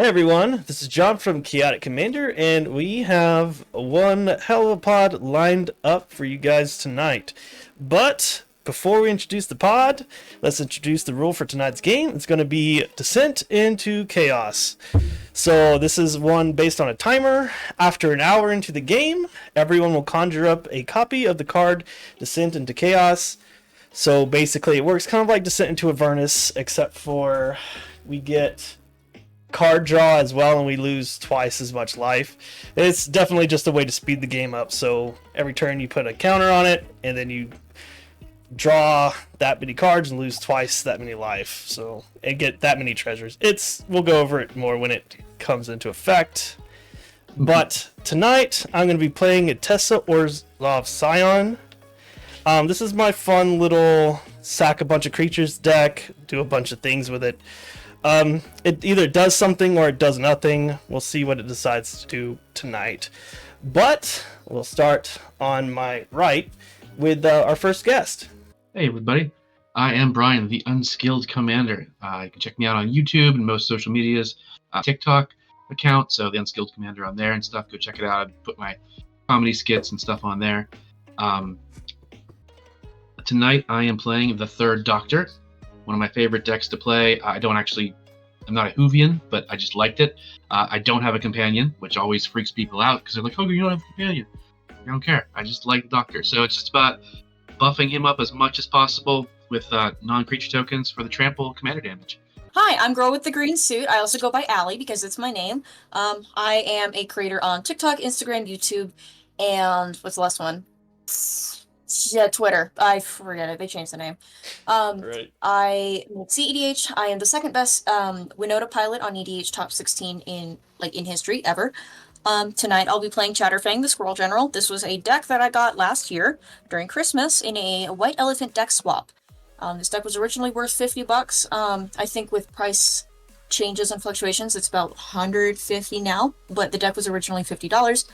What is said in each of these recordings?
Hey everyone, this is John from Chaotic Commander, and we have one hell of a pod lined up for you guys tonight. But before we introduce the pod, let's introduce the rule for tonight's game. It's going to be Descent into Chaos. So this is one based on a timer. After an hour into the game, everyone will conjure up a copy of the card Descent into Chaos. So basically it works kind of like Descent into Avernus, except for we get card draw as well, and we lose twice as much life. It's definitely just a way to speed the game up, so every turn you put a counter on it, and then you draw that many cards and lose twice that many life, so and get that many treasures. We'll go over it more when it comes into effect. But tonight I'm going to be playing a Teysa Orzhov Scion. This is my fun little sack a bunch of creatures deck, do a bunch of things with it. It either does something or it does nothing. We'll see what it decides to do tonight. But we'll start on my right with our first guest. Hey everybody, I am Brian, the Unskilled Commander. You can check me out on YouTube and most social medias, TikTok account, so the Unskilled Commander on there and stuff. Go check it out. I put my comedy skits and stuff on there. Tonight I am playing the Third Doctor. One of my favorite decks to play. I'm not a Whovian, but I just liked it. I don't have a companion, which always freaks people out because they're like, oh, you don't have a companion. I don't care. I just like the Doctor. So it's just about buffing him up as much as possible with non-creature tokens for the trample commander damage. Hi, I'm Girl with the Green Suit. I also go by Allie because it's my name. I am a creator on TikTok, Instagram, YouTube, and what's the last one? Yeah, Twitter. I forget it. They changed the name. Right. I see EDH. I am the second best Winota pilot on EDH top 16 in history ever. Tonight I'll be playing Chatterfang, the Squirrel General. This was a deck that I got last year during Christmas in a White Elephant deck swap. This deck was originally worth $50. I think with price changes and fluctuations, it's about $150 now, but the deck was originally $50.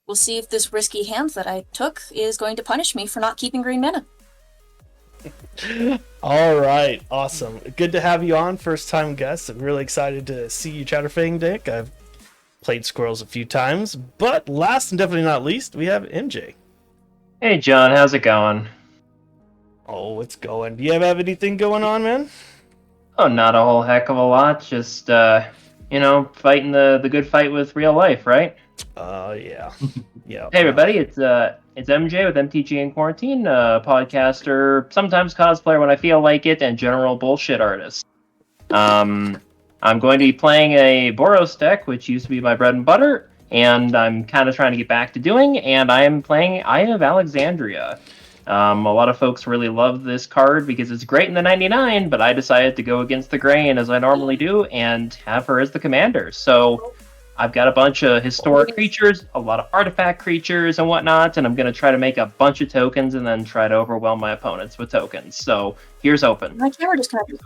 We'll see if this risky hand that I took is going to punish me for not keeping green mana. All right, awesome. Good to have you on, first time guest. I'm really excited to see you Chatterfang deck. I've played Squirrels a few times, but last and definitely not least, we have MJ. Hey John, how's it going? Oh, it's going. Do you have anything going on, man? Oh, not a whole heck of a lot. Just fighting the good fight with real life, right? Yeah. Yeah. Hey everybody, it's MJ with MTG in Quarantine, podcaster, sometimes cosplayer when I feel like it, and general bullshit artist. I'm going to be playing a Boros deck, which used to be my bread and butter, and I'm kind of trying to get back to doing, and I am playing Eye of Alexandria. A lot of folks really love this card because it's great in the 99, but I decided to go against the grain as I normally do and have her as the commander. So I've got a bunch of historic creatures, a lot of artifact creatures and whatnot, and I'm going to try to make a bunch of tokens and then try to overwhelm my opponents with tokens. So here's open. My camera disconnected.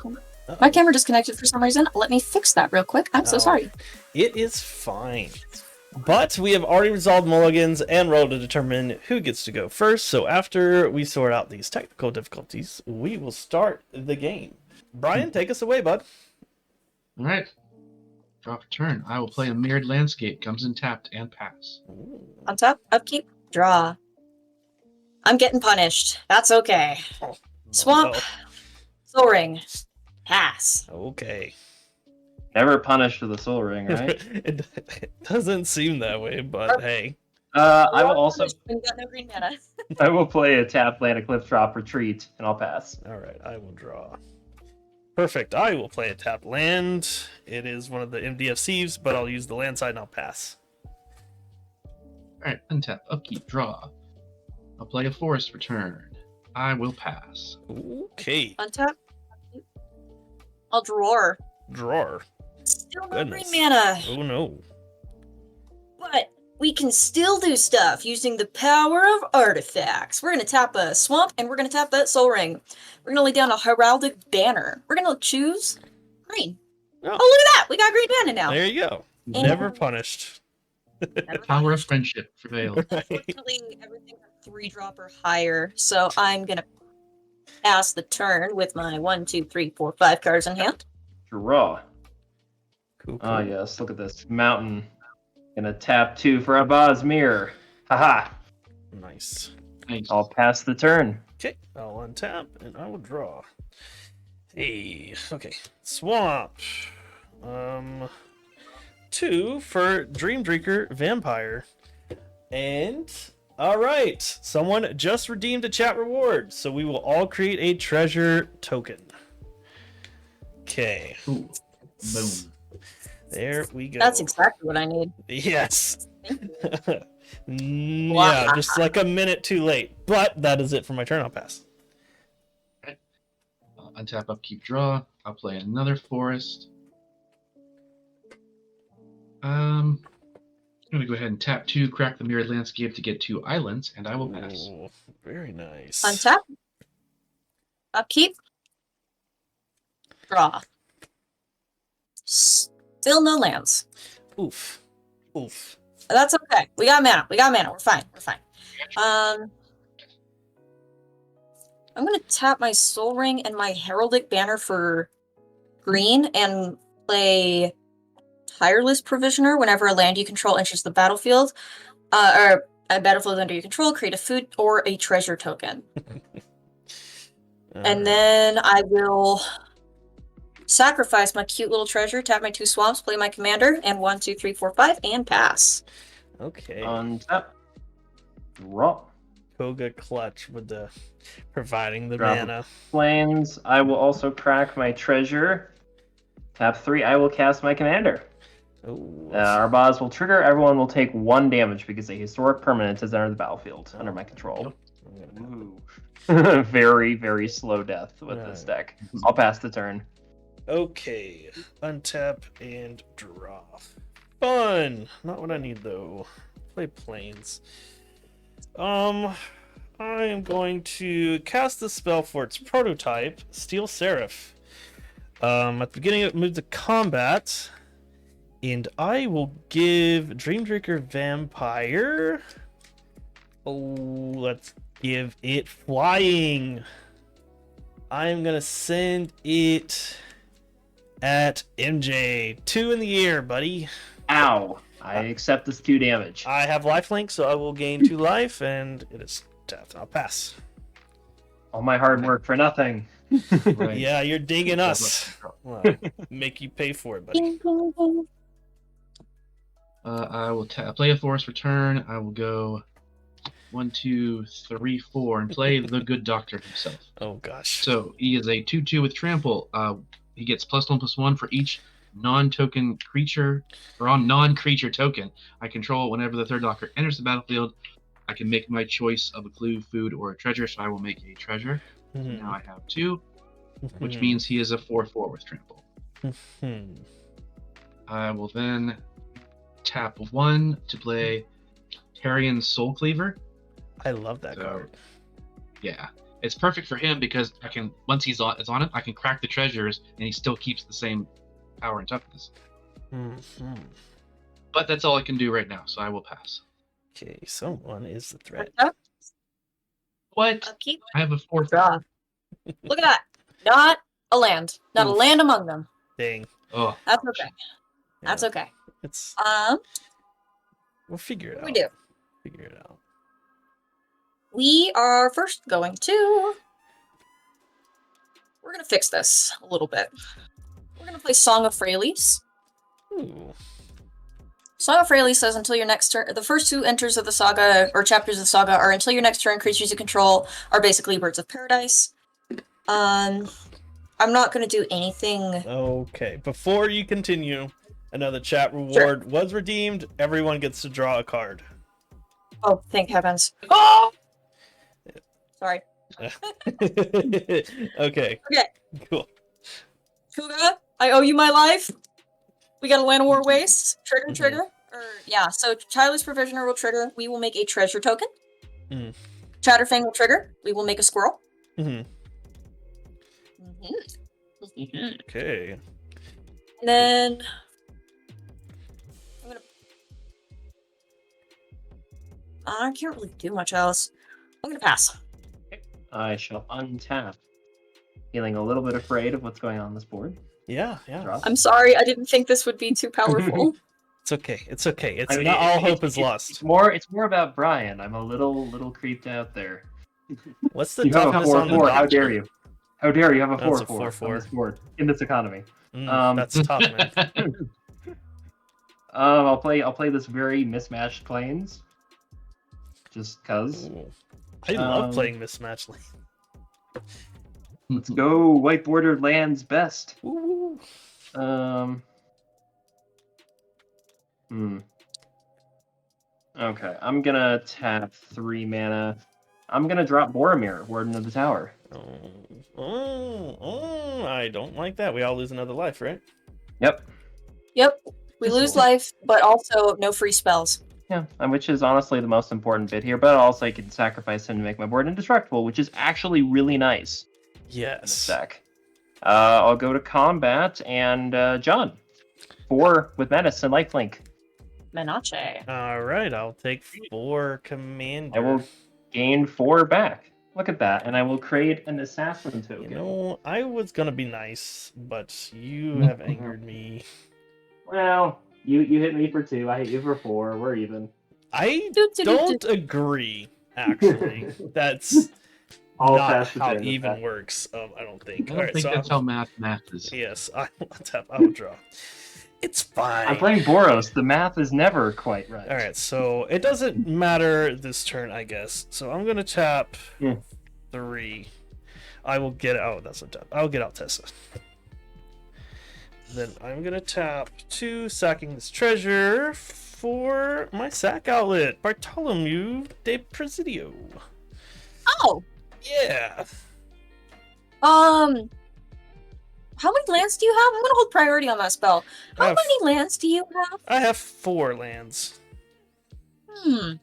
My camera disconnected for some reason. Let me fix that real quick. I'm so sorry. It is fine. But we have already resolved mulligans and rolled to determine who gets to go first. So after we sort out these technical difficulties, we will start the game. Brian, take us away, bud. All right. Draw for turn. I will play a Mirrored Landscape. Comes in tapped and pass. Ooh. On top, upkeep, draw. I'm getting punished. That's okay. Oh, Swamp, no. Soul Ring, pass. Okay. Never punished for the Soul Ring, right? It doesn't seem that way, but hey. I will also. When you got no green mana. I will play a tap land, a cliff drop, retreat, and I'll pass. All right, I will draw. Perfect. I will play a tapped land. It is one of the MDFCs, but I'll use the land side and I'll pass. Alright, untap, upkeep, draw. I'll play a forest for turn. I will pass. Okay. Untap. I'll draw. Drawer. Still no Goodness. green mana. Oh no. But we can still do stuff using the power of artifacts. We're going to tap a swamp, and we're going to tap that Soul Ring. We're going to lay down a heraldic banner. We're going to choose green. Oh. Oh, look at that! We got green mana now. There you go. And- Never punished. Power of friendship prevails. Unfortunately, everything 3-drop or higher, so I'm going to pass the turn with my 1, 2, 3, 4, 5 cards in hand. Draw. Cool, Oh cool. yes, look at this mountain. Gonna tap 2 for a Bosmere. Haha. Nice. Nice. I'll pass the turn. Okay, I'll untap and I will draw. Hey, okay. Swamp. 2 for Dream Drinker Vampire. And all right, someone just redeemed a chat reward, so we will all create a treasure token. Okay. Ooh. Boom. There we go. That's exactly what I need. Yes. Thank you. Yeah, just like a minute too late. But that is it for my turn. I'll pass. I'll untap, upkeep, draw. I'll play another forest. I'm gonna go ahead and tap 2, crack the mirrored landscape to get 2 islands, and I will pass. Ooh, very nice. Untap. Upkeep. Draw. Still no lands. Oof. Oof. That's okay. We got mana. We got mana. We're fine. We're fine. I'm gonna tap my Soul Ring and my Heraldic Banner for green and play Tireless Provisioner whenever a land you control enters the battlefield. Or a battlefield under your control, create a food or a treasure token. And then I will sacrifice my cute little treasure, tap my 2 swamps, play my commander, and 1, 2, 3, 4, 5, and pass. Okay. Untap. Draw. Koga clutch with the providing the Drop. mana. Flames. I will also crack my treasure. Tap 3. I will cast my commander. Ooh. Our boss will trigger. Everyone will take 1 damage because a historic permanent has entered the battlefield under my control. Ooh. Very, very slow death with this deck. I'll pass the turn. Okay. Untap and draw. Fun. Not what I need though. Play planes. I am going to cast the spell for its prototype, Steel Seraph. At the beginning it moves to combat. And I will give Dreamdrinker Vampire. Oh, let's give it flying. I'm gonna send it at MJ. 2 in the air, buddy. Ow. I accept this 2 damage. I have lifelink, so I will gain 2 life, and it is death. I'll pass. All my hard work for nothing. Right. Yeah, you're dinging us. Well, make you pay for it, buddy. I will play a forest return. I will go 1, 2, 3, 4, and play the good doctor himself. Oh gosh. So he is a 2/2 with trample. He gets +1/+1 for each non-token creature or non-creature token I control. Whenever the third doctor enters the battlefield, I can make my choice of a clue, food, or a treasure. So I will make a treasure. Mhm. Now I have 2, which means he is a 4/4 with trample. Mhm. I will then tap 1 to play Tarian Soul Cleaver. I love that So, card. Yeah, it's perfect for him because I can once it's on it, I can crack the treasures and he still keeps the same power and toughness. Mhm. But that's all I can do right now, so I will pass. Okay, someone is the threat. What? Upkeep. I have a 4/4. Draw. Look at that. Not a land. Not a Oof. land among them. Dang. Oh, That's okay. Yeah, That's okay. It's Um, we'll figure it out. we do. Figure it out. We are first going to. We're gonna fix this a little bit. We're gonna play Song of Freyalise. Ooh. Song of Freyalise says until your next turn, the first 2 enters of the saga or chapters of the saga are until your next turn. Creatures you control are basically birds of paradise. I'm not gonna do anything. Okay, before you continue, another chat reward was redeemed. Everyone gets to draw a card. Oh, thank heavens! Oh, sorry. Okay. Okay, Cool. Kuga, I owe you my life. We got a Land of War Waste. Trigger. Yeah, so Childless Provisioner will trigger. We will make a treasure token. Mhm. Chatterfang will trigger. We will make a squirrel. hmm And Okay. then I can't really do much else. I'm gonna pass. I shall untap. Feeling a little bit afraid of what's going on this board. Yeah, yeah. Drop. I'm sorry, I didn't think this would be too powerful. It's okay. It's okay. It's I mean, not all it's- hope is lost. It's more about Brian. I'm a little creeped out there. What's the You have a toughness on the 4/4. How damage? dare you? How dare you have a That's a 4/4 on 4/4. this board in this economy? That's tough, man. I'll play this very mismatched planes, just cause. Ooh. I love Um, playing mismatch lane. Let's go white bordered lands best. Ooh. Okay, I'm gonna tap 3 mana. I'm gonna drop Boromir, Warden of the Tower. I don't like that. We all lose another life, right? Yep. Yep, we lose life, but also no free spells. Yeah, and which is honestly the most important bit here, but also I can sacrifice him to make my board indestructible, which is actually really nice in this Yes. deck. I'll go to combat, and John. 4 with Menace and Lifelink. Menace. All right, I'll take 4 commander. I will gain 4 back. Look at that, and I will create an assassin token. You know, I was gonna be nice, but you have angered me. Well, you hit me for 2, I hit you for 4, we're even. I don't agree, actually. That's All not fast how return, even okay. works. I don't think. I All don't right, think so that's how math is. yes, I will tap. I will draw. It's fine. I'm playing Boros, the math is never quite right. All right, so it doesn't matter this turn, I guess. So I'm gonna tap 3. I will get out. That's a tap. I'll get out Teysa. Then I'm gonna tap 2, sacking this treasure for my sack outlet, Bartholomew de Presidio. Oh, Yeah. how many lands do you have? I'm gonna hold priority on that spell. How have- many lands do you have? I have 4 lands. Hmm.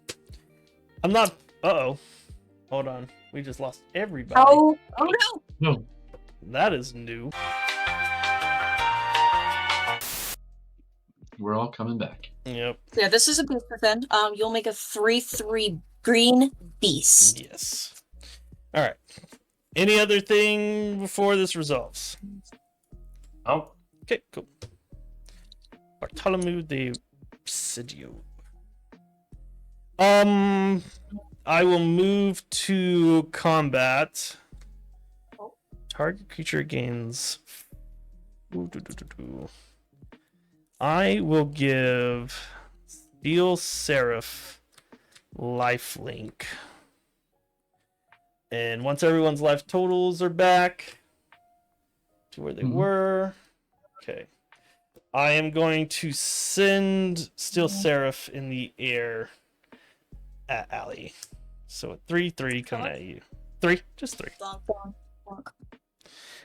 I'm not. Uh-oh. Hold on. We just lost everybody. Oh no. No, That is new. we're all coming back. Yep. Yeah, this is a booster then. You'll make a 3/3 green beast. Yes. All right. Any other thing before this resolves? Oh, Okay, cool. Bartholomew de Presidio. I will move to combat. Target creature gains. I will give Steel Seraph lifelink. And once everyone's life totals are back to where they were, okay. I am going to send Steel Seraph in the air at Allie. So 3/3 coming at you. 3, just 3.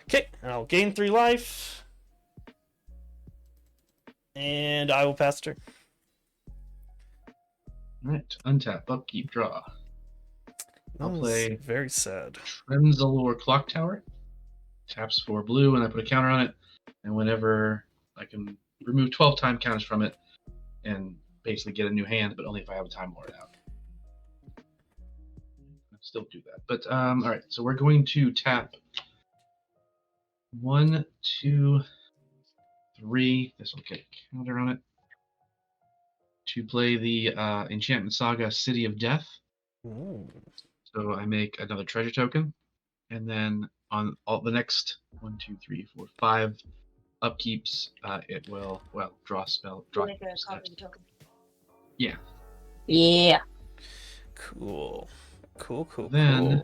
Okay, and I'll gain 3 life. And I will pass turn. Alright, untap, upkeep, draw. I'll That was play very sad. Trenzalore Clock Tower. Taps 4 blue, and I put a counter on it. And whenever I can remove 12 time counters from it and basically get a new hand, but only if I have a Time Lord out. I'll still do that. But alright, so we're going to tap 1, 2, 3. This will get a counter on it. To play the Enchantment Saga City of Death. Ooh. So I make another treasure token, and then on all the next 1, 2, 3, 4, 5 upkeeps, it will draw a spell. Draw token. Yeah. Yeah. Cool. Cool. Then,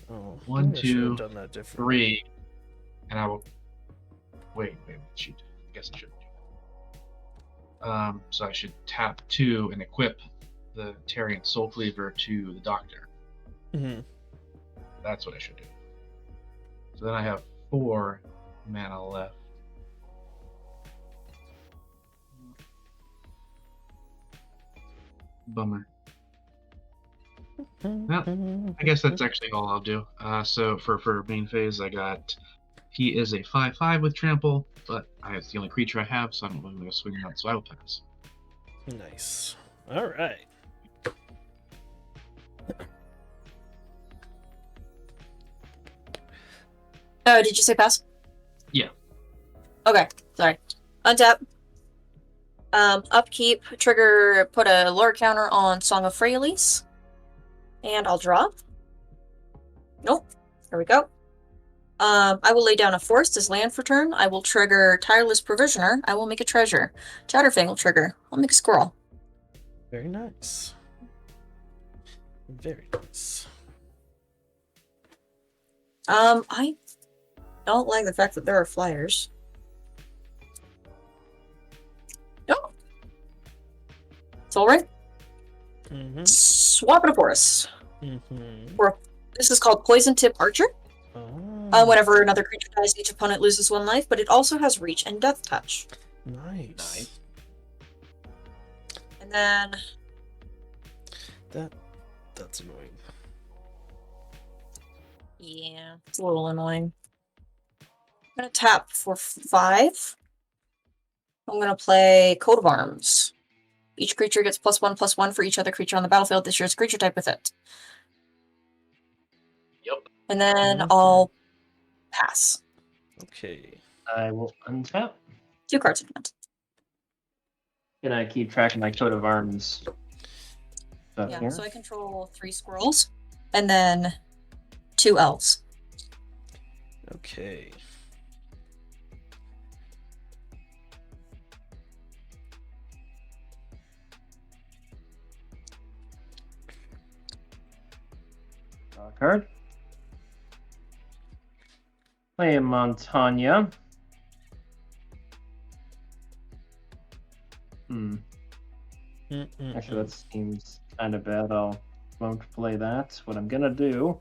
Oh, 1, maybe I should have 2, done that different. 3, and I will wait. Shoot. I guess I shouldn't do that. So I should tap 2 and equip the Tarian Soul Cleaver to the Doctor. Mm-hmm. That's what I should do. So then I have 4 mana left. Bummer. Well, I guess that's actually all I'll do. So for main phase, I got he is a 5/5 with trample, but it's the only creature I have, so I don't really want to swing that, so I will pass. Nice. All right. Did you say pass? Yeah. Okay, sorry. Untap. Upkeep, trigger, put a lore counter on Song of Freyalise. And I'll draw. Nope. There we go. I will lay down a forest as land for turn. I will trigger Tireless Provisioner. I will make a treasure. Chatterfang will trigger. I'll make a squirrel. Very nice. Very nice. I don't like the fact that there are flyers. Oh. It's alright. Mm-hmm. Swap it a forest. Mm-hmm. This is called Poison Tip Archer. Oh, Whenever another creature dies, each opponent loses 1 life, but it also has Reach and Death Touch. nice. Nice. And then That's annoying. yeah, it's a little annoying. I'm gonna tap for 5. I'm gonna play Coat of Arms. Each creature gets +1/+1 for each other creature on the battlefield that shares creature type with it. Yep. And then Mhm. I'll pass. Okay. I will untap. 2 cards in hand. Gonna keep track of my coat of arms stuff Yeah, here. so I control 3 squirrels and then 2 elves. Okay. Draw a card. Play a Montagna. Actually, that seems kind of bad. I won't play that. What I'm gonna do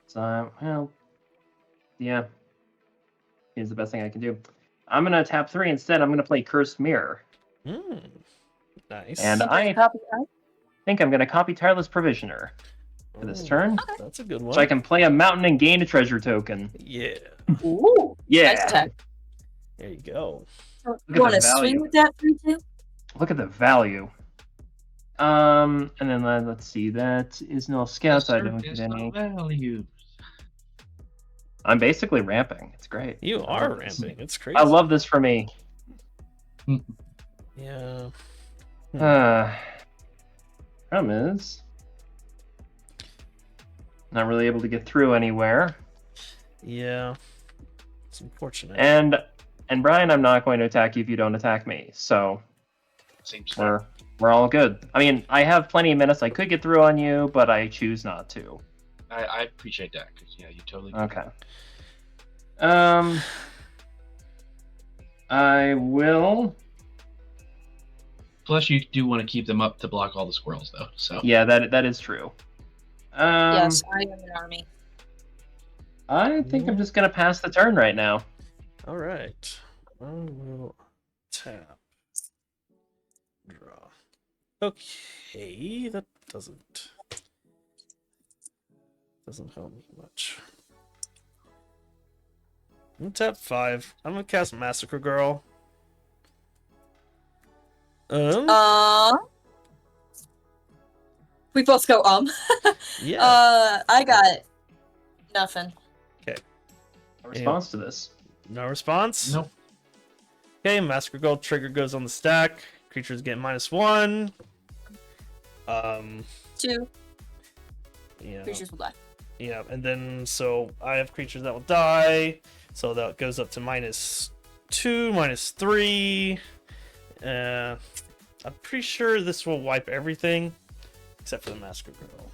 is, well, yeah, is the best thing I can do. I'm gonna tap 3 instead. I'm gonna play Cursed Mirror, Nice. and I think I'm gonna copy Tireless Provisioner for this Ooh, turn, That's a good one. so I can play a mountain and gain a treasure token. Yeah. Ooh, Yeah, nice attack. There you go. You at want the to swing value. with that 3/2? look at the value. And then let's see. That is no scouts. I don't get any. Value. I'm basically ramping. It's great. You I are love this. ramping. It's crazy. I love this for me. Yeah. Problem is, not really able to get through anywhere. Yeah. It's unfortunate. And Brian, I'm not going to attack you if you don't attack me. So Seems fair. we're all good. I mean, I have plenty of minutes I could get through on you, but I choose not to. I appreciate that because yeah, you totally. Okay. I will. Plus, you do want to keep them up to block all the squirrels, though. So Yeah, that is true. Yes, I am an army. I think I'm just gonna pass the turn right now. All right. I will tap. Draw. Okay, that doesn't help me much. I'm gonna tap 5. I'm gonna cast Massacre Girl. We both go Yeah. I got nothing. A response to this. No response? nope. Okay, Massacre Girl trigger goes on the stack. Creatures get -1. 2 Yeah. creatures will die. Yeah, and then so I have creatures that will die. So that goes up to -2, -3. I'm pretty sure this will wipe everything except for the Massacre Girl.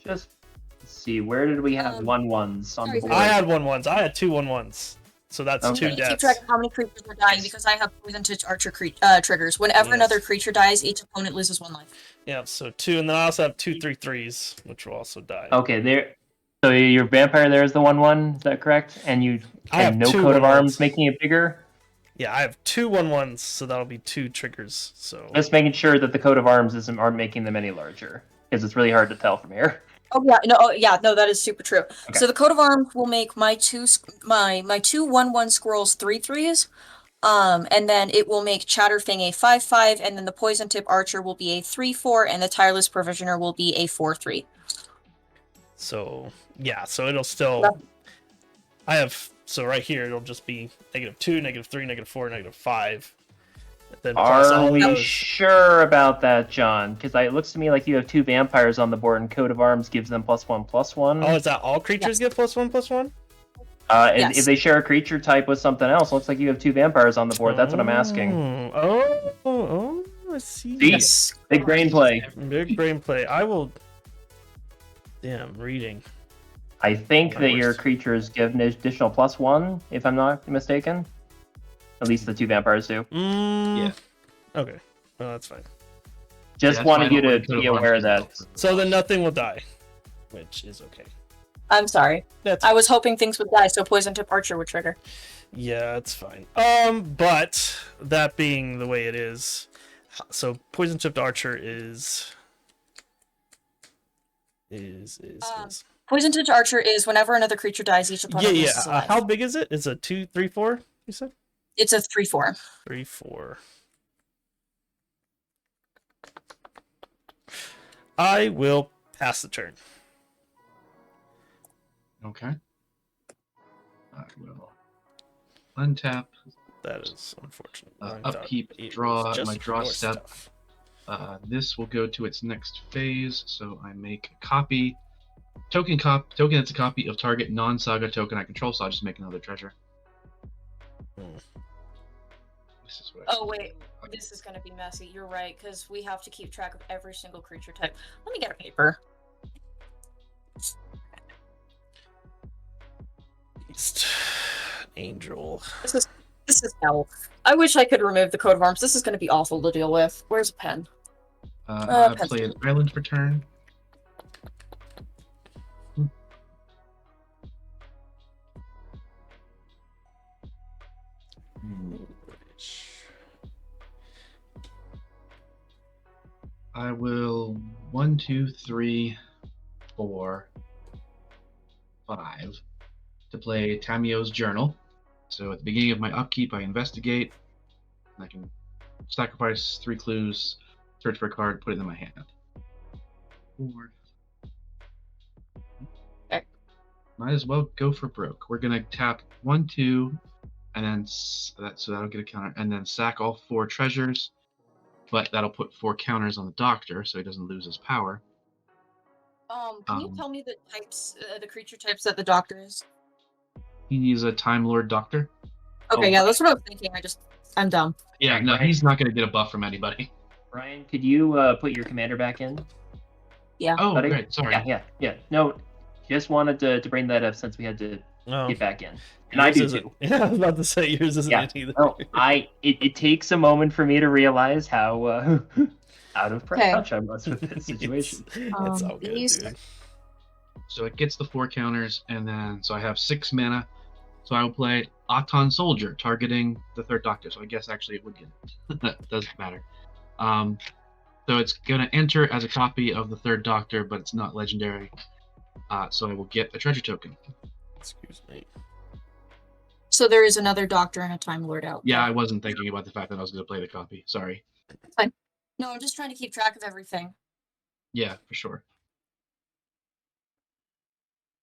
Let's see, where did we have 1/1s on the sorry, board? I had 1/1s. I had 2 1/1s. So that's Okay. 2 You keep deaths. track of how many creatures are dying because I have poison to archer triggers. Whenever Yes. another creature dies, each opponent loses 1 life. Yeah, so 2, and then I also have 2 3/3s, which will also die. Okay, there. So your vampire there is the 1/1. Is that correct? And you I have and no 2 coat of 1/1s. arms, making it bigger. Yeah, I have 2 1/1s, so that'll be 2 triggers. So Just making sure that the coat of arms aren't making them any larger, because it's really hard to tell from here. Oh yeah, no, that is super true. Okay. So the coat of arms will make my two 1/1 squirrels 3/3s. And then it will make Chatterfang a 5/5, and then the Poison Tip Archer will be a 3/4, and the Tireless Provisioner will be a 4/3. So yeah, so it'll still. Yep. I have So right here, it'll just be -2, -3, -4, -5. Then plus Are all we those. sure about that, John? Because it looks to me like you have 2 vampires on the board, and Coat of Arms gives them +1/+1. Oh, is that all creatures get +1/+1? And Yes. if they share a creature type with something else, looks like you have 2 vampires on the board. That's what I'm asking. Oh, I see. See? Yes. Big brain play. Big brain play. I will. Damn, reading. I think My that your worst. creatures give an additional +1, if I'm not mistaken. At least the 2 vampires do. Yeah. Okay. Well, that's fine. Just That's wanted why I you don't to want Coat be of aware of Arms that. So then nothing will die, which is okay. I'm sorry. That's I was hoping things would die, so Poison Tip Archer would trigger. Yeah, it's fine. But that being the way it is, so Poison Tipped Archer is. Poison Tip Archer is whenever another creature dies, each opponent Yeah. loses a life. How big is it? Is it 2, 3, 4? You said It's a 3/4. 3, 4. I will pass the turn. Okay. I will untap. That is unfortunate. I thought Upkeep, it draw, was just my draw your step. stuff. This will go to its next phase, so I make a copy. Token that's a copy of target non-saga token I control, so I'll just make another treasure. This is what I Oh, wait. This is going to be messy. You're right, because we have to keep track of every single creature type. Let me get a paper. Beast. Angel. This is hell. I wish I could remove the coat of arms. This is going to be awful to deal with. Where's a pen? I pencil. play an island for turn. I will 1, 2, 3, 4, 5 to play Tamio's Journal. So at the beginning of my upkeep, I investigate. And I can sacrifice 3 clues, search for a card, put it in my hand. 4. Okay. Might as well go for broke. We're gonna tap 1, 2, and then so that'll get a counter, and then sack all 4 treasures. But that'll put 4 counters on the Doctor, so he doesn't lose his power. Can you tell me the types, the creature types that the Doctor is? He's a Time Lord Doctor. Okay, yeah, that's what I was thinking. I'm dumb. Yeah, no, he's not going to get a buff from anybody. Ryan, could you put your commander back in? Yeah. Oh, Buddy? great. Sorry. Yeah. No, just wanted to bring that up since we had to Oh. get back in. And I Yours do isn't- too. Yeah, I was about to say yours isn't Yeah. it either. No, it takes a moment for me to realize how out of Okay. touch I was with this situation. It's all good, these- dude. So it gets the 4 counters, and then so I have 6 mana. So I will play Aton Soldier, targeting the 3rd Doctor. So I guess actually it would get it. Doesn't matter. So it's going to enter as a copy of the 3rd Doctor, but it's not legendary. So I will get a treasure token. Excuse me. So there is another Doctor and a Time Lord out. Yeah, I wasn't thinking about the fact that I was going to play the copy. Sorry. No, I'm just trying to keep track of everything. Yeah, for sure.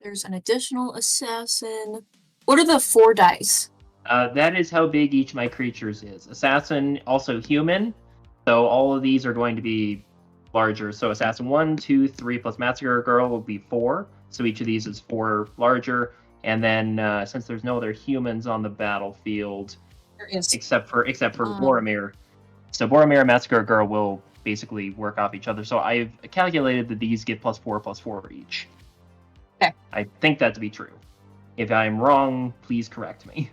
There's an additional assassin. What are the 4 dice? That is how big each of my creatures is. Assassin, also human. So all of these are going to be larger. So Assassin 1, 2, 3 plus Massacre Girl will be 4. So each of these is 4 larger. And then since there's no other humans on the battlefield, There is. except for Boromir, so Boromir and Massacre Girl will basically work off each other. So I've calculated that these get +4/+4 each. Okay. I think that to be true. If I'm wrong, please correct me.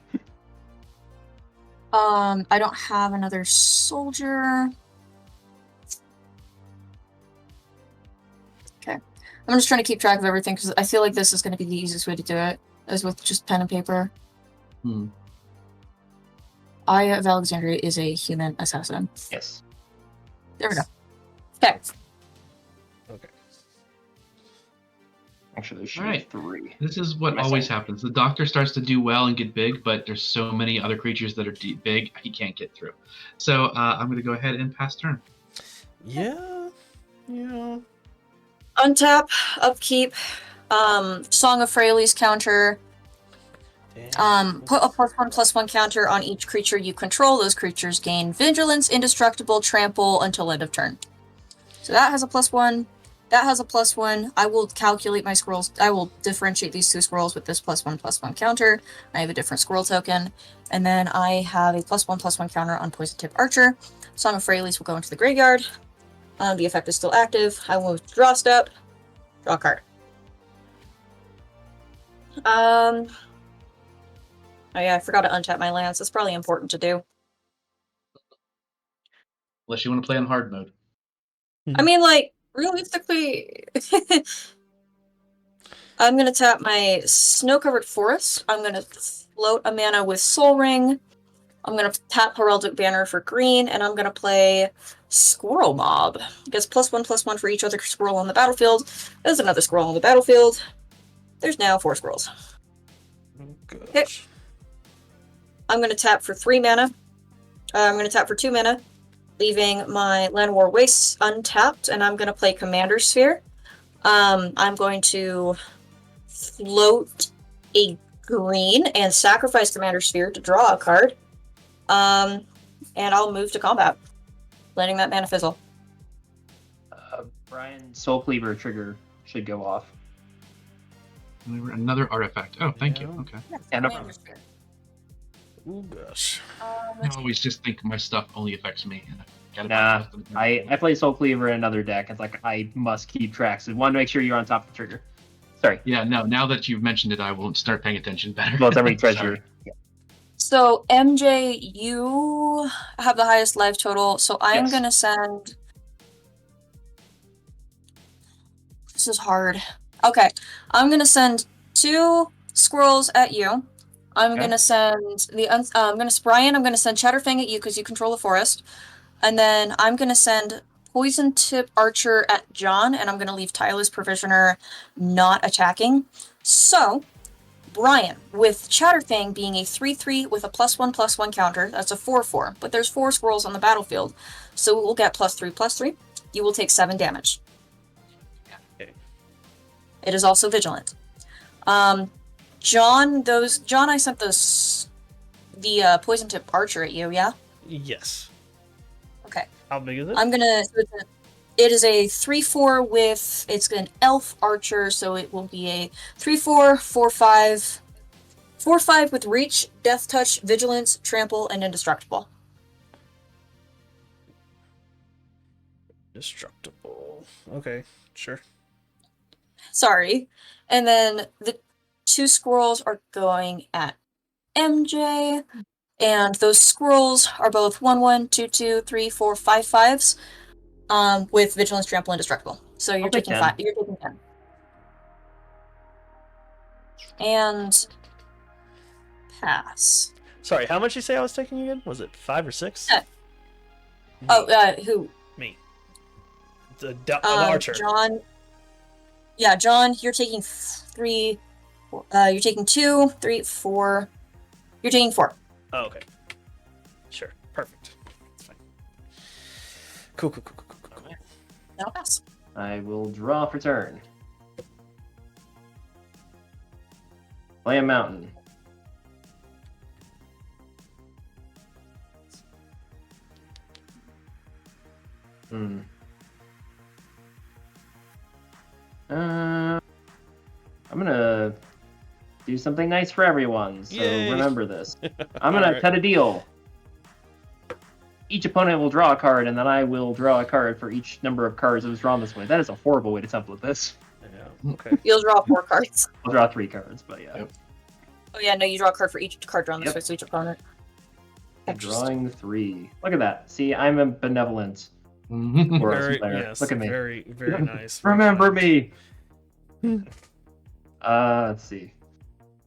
I don't have another soldier. Okay. I'm just trying to keep track of everything because I feel like this is going to be the easiest way to do it, is with just pen and paper. Aya of Alexandria is a human assassin. Yes. There we go. Okay. Okay. Actually, there should Alright. be 3. This is what Am I always saying- happens. The Doctor starts to do well and get big, but there's so many other creatures that are big, he can't get through. So I'm going to go ahead and pass turn. Yeah. Untap, upkeep, Song of Freyalise counter, Put a +1/+1 counter on each creature you control. Those creatures gain Vigilance, Indestructible, Trample until end of turn. So that has a +1. That has a +1. I will calculate my squirrels. I will differentiate these two squirrels with this +1/+1 counter. I have a different squirrel token. And then I have a +1/+1 counter on Poison Tip Archer. Song of Freyalise will go into the graveyard. The effect is still active. I will draw step. Draw a card. Oh yeah, I forgot to untap my lands. That's probably important to do. Unless you want to play on hard mode. I mean, like, realistically, I'm gonna tap my Snow-Covered Forest. I'm gonna float a mana with Soul Ring. I'm gonna tap Heraldic Banner for green, and I'm gonna play Squirrel Mob. It gets +1/+1 for each other squirrel on the battlefield. There's another squirrel on the battlefield. There's now 4 squirrels. Okay. I'm gonna tap for 3 mana. I'm gonna tap for 2 mana, leaving my Land War Wastes untapped, and I'm gonna play Commander Sphere. I'm going to float a green and sacrifice Commander Sphere to draw a card. And I'll move to combat, letting that mana fizzle. Brian's Soul Cleaver trigger should go off. Another artifact. Oh, thank you. Yeah. Okay. And no Commander problem. Sphere. Oh gosh. I always just think my stuff only affects me. And I gotta Nah, buy stuff. I play Soul Cleaver in another deck. It's like I must keep track. So want to make sure you're on top of the trigger. Sorry. Yeah, no. Now that you've mentioned it, I will start paying attention better. Well, it's every Sorry. treasure. So, MJ, you have the highest life total, so I'm Yes. gonna send... This is hard. Okay, I'm gonna send 2 squirrels at you. I'm Okay. gonna send Brian, I'm gonna send Chatterfang at you because you control the forest. And then I'm gonna send Poison Tip Archer at John, and I'm gonna leave Tireless Provisioner not attacking. So, Brian, with Chatterfang being a 3/3 with a +1/+1 counter, that's a 4/4, but there's 4 squirrels on the battlefield, so it will get +3/+3. You will take 7 damage. Okay. It is also vigilant. John, I sent the Poison Tip Archer at you, yeah? Yes. Okay. How big is it? It is a 3/4 with, it's an elf archer, so it will be a 3/4, 4/5, 4/5 with reach, death touch, vigilance, trample, and indestructible. Destructible. Okay, sure. Sorry. And then the 2 squirrels are going at MJ, and those squirrels are both 1/1, 2/2, 3, 4, 5/5s. With vigilance, trample, indestructible. So you're I'll take taking 10. 5. You're taking 10. And pass. Sorry, how much you say I was taking again? Was it 5 or 6? Who? Me. An archer. John. Yeah, John, you're taking 3. You're taking 2, 3, 4. You're taking 4. Oh, okay. Sure. Perfect. That's fine. Cool. That'll pass. I will draw for turn. Play a mountain. I'm gonna do something nice for everyone, so Yay. remember this. I'm gonna Alright. cut a deal. Each opponent will draw a card, and then I will draw a card for each number of cards that was drawn this way. That is a horrible way to template this. Yeah. Okay. You'll draw 4 cards. I'll draw 3 cards, but yeah. Yep. Oh yeah, no, you draw a card for each card drawn this Yep. way, so each opponent. Drawing 3. Look at that. See, I'm a benevolent Boros Very, player. yes, Look at me. Very nice. Remember me. Hmm. Let's see.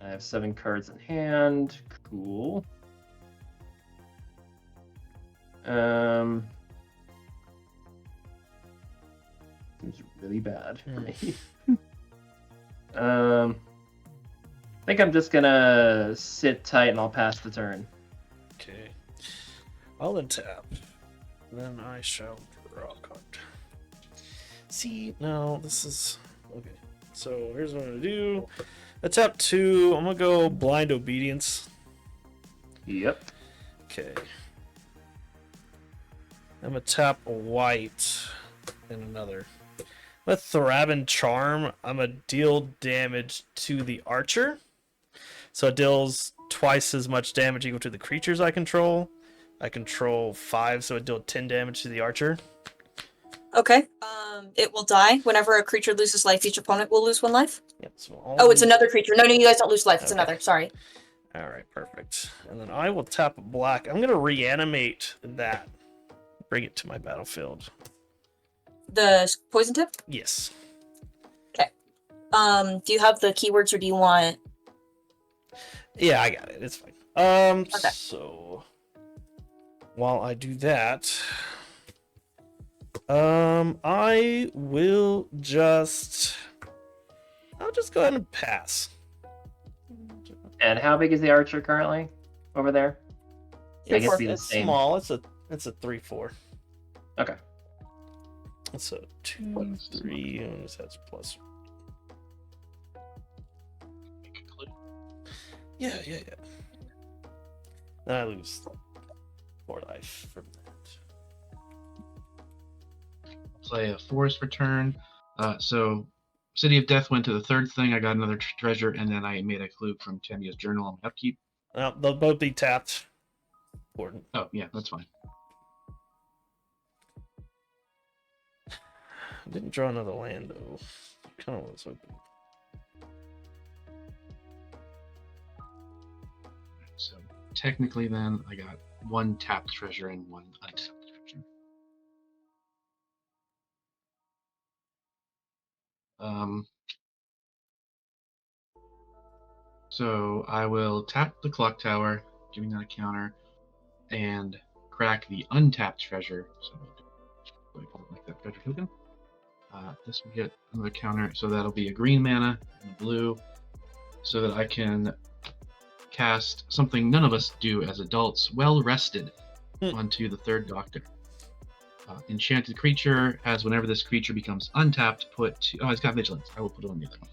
I have 7 cards in hand. Cool. Seems really bad for me. I think I'm just gonna sit tight and I'll pass the turn. Okay. I'll untap. Then I shall draw a card. See, now this is... Okay. So here's what I'm going to do. I tap 2. I'm gonna go Blind Obedience. Yep. Okay. I'm gonna tap a white and another. With Thraben Charm, I'm gonna deal damage to the archer. So it deals twice as much damage equal to the creatures I control. I control 5, so it deals 10 damage to the archer. Okay. It will die whenever a creature loses life. Each opponent will lose 1 life. Yep, so Oh, it's another creature. No, you guys don't lose life. It's Okay. another. Sorry. Alright, perfect. And then I will tap a black. I'm gonna reanimate that. Bring it to my battlefield. The poison tip. Yes. Do you have the keywords, or do you want? Yeah, I got it. It's fine. Okay. So while I do that, I will just I'll just go ahead and pass. And how big is the archer currently over there? I guess it'd be the It's same. small. It's a 3/4. Okay. It's a 2, 3, and that's plus. Yeah. Then I lose 4 life from that. Play a forest return. So City of Death went to the 3rd thing. I got another treasure, and then I made a clue from Temia's journal on my upkeep. They'll both be tapped. Important. Oh, yeah, that's fine. I didn't draw another land though. Kind of was hoping. So technically, then I got 1 tapped treasure and 1 untapped treasure. So I will tap the clock tower, giving that a counter, and crack the untapped treasure. So I'll make that treasure token. This will get another counter, so that'll be a green mana and a blue, so that I can cast something none of us do as adults, Well Rested, onto the 3rd Doctor. Enchanted creature has whenever this creature becomes untapped, it's got vigilance. I will put it on the other one.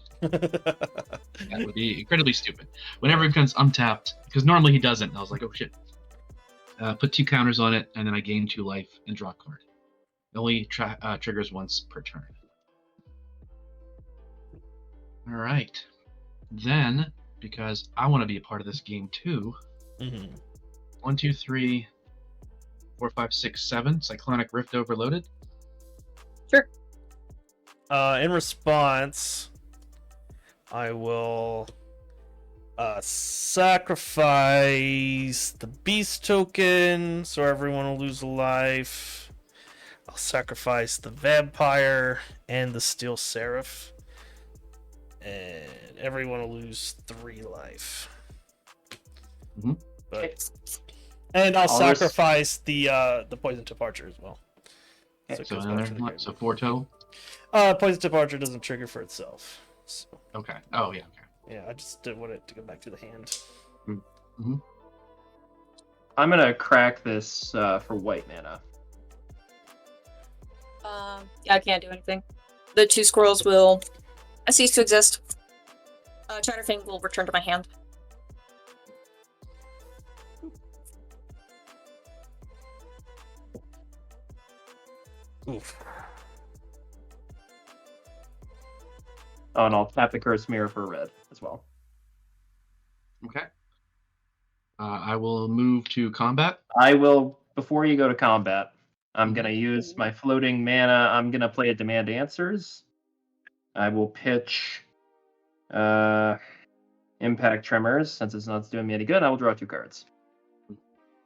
That would be incredibly stupid. Whenever it becomes untapped, because normally he doesn't, and I was like, oh shit. Put 2 counters on it, and then I gain 2 life and draw a card. It only triggers once per turn. Alright. Then, because I want to be a part of this game too, 1, 2, 3, 4, 5, 6, 7, Cyclonic Rift Overloaded. Sure. In response, I will sacrifice the beast token so everyone will lose a life. I'll sacrifice the vampire and the steel seraph, and everyone will lose 3 life. But and I'll sacrifice the poison tip archer as well. So 4 total. Poison tip archer doesn't trigger for itself. So. Okay. Oh yeah. Okay. Yeah, I just didn't want it to go back to the hand. I'm gonna crack this for white mana. Yeah, I can't do anything. The 2 squirrels will cease to exist. Chatterfang will return to my hand. Oof. Oh, and I'll tap the Curse Mirror for red as well. Okay. I will move to combat. I will, before you go to combat, I'm going to use my floating mana. I'm going to play a Demand Answers. I will pitch Impact Tremors, since it's not doing me any good. I will draw 2 cards.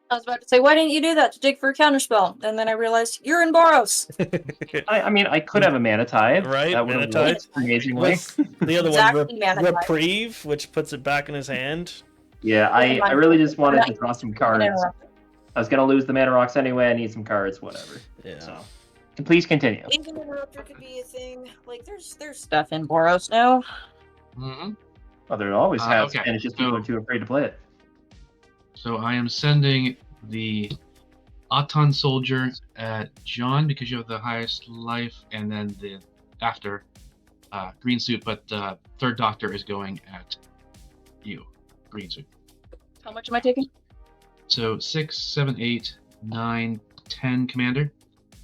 I was about to say, why didn't you do that to dig for a counterspell? And then I realized you're in Boros. I mean, I could have a Mana Tide. Right, That would Mana have Tide. worked amazingly. The other Exactly, one, Mana Tide. Reprieve, which puts it back in his hand. Yeah, I really just wanted to draw some cards. I was going to lose the Mana Rocks anyway. I need some cards, whatever. Yeah. So, please continue. Even Interrupter could be a thing. Like, there's stuff in Boros now. Well, there always has, okay. and it's just people are too afraid to play it. So I am sending the Auton Soldier at John because you have the highest life, and then the after green suit, but third doctor is going at you, green suit. How much am I taking? So 6, 7, 8, 9, 10, commander.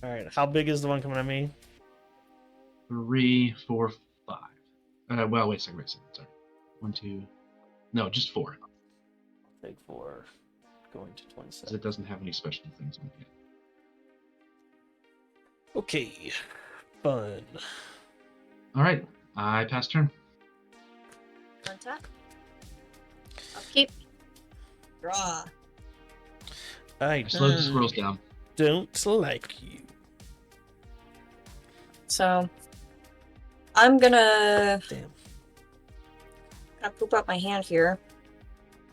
All right. How big is the one coming at me? 3, 4, 5. Well, wait a second. Sorry. 1, 2. No, just 4. Big 4. Going to Because 27. it doesn't have any special things in it. Okay. Fun. All right. I pass turn. Untap. Upkeep. Draw. I I slowed the squirrels down. don't like you. So I'm gonna Damn. poop out my hand here.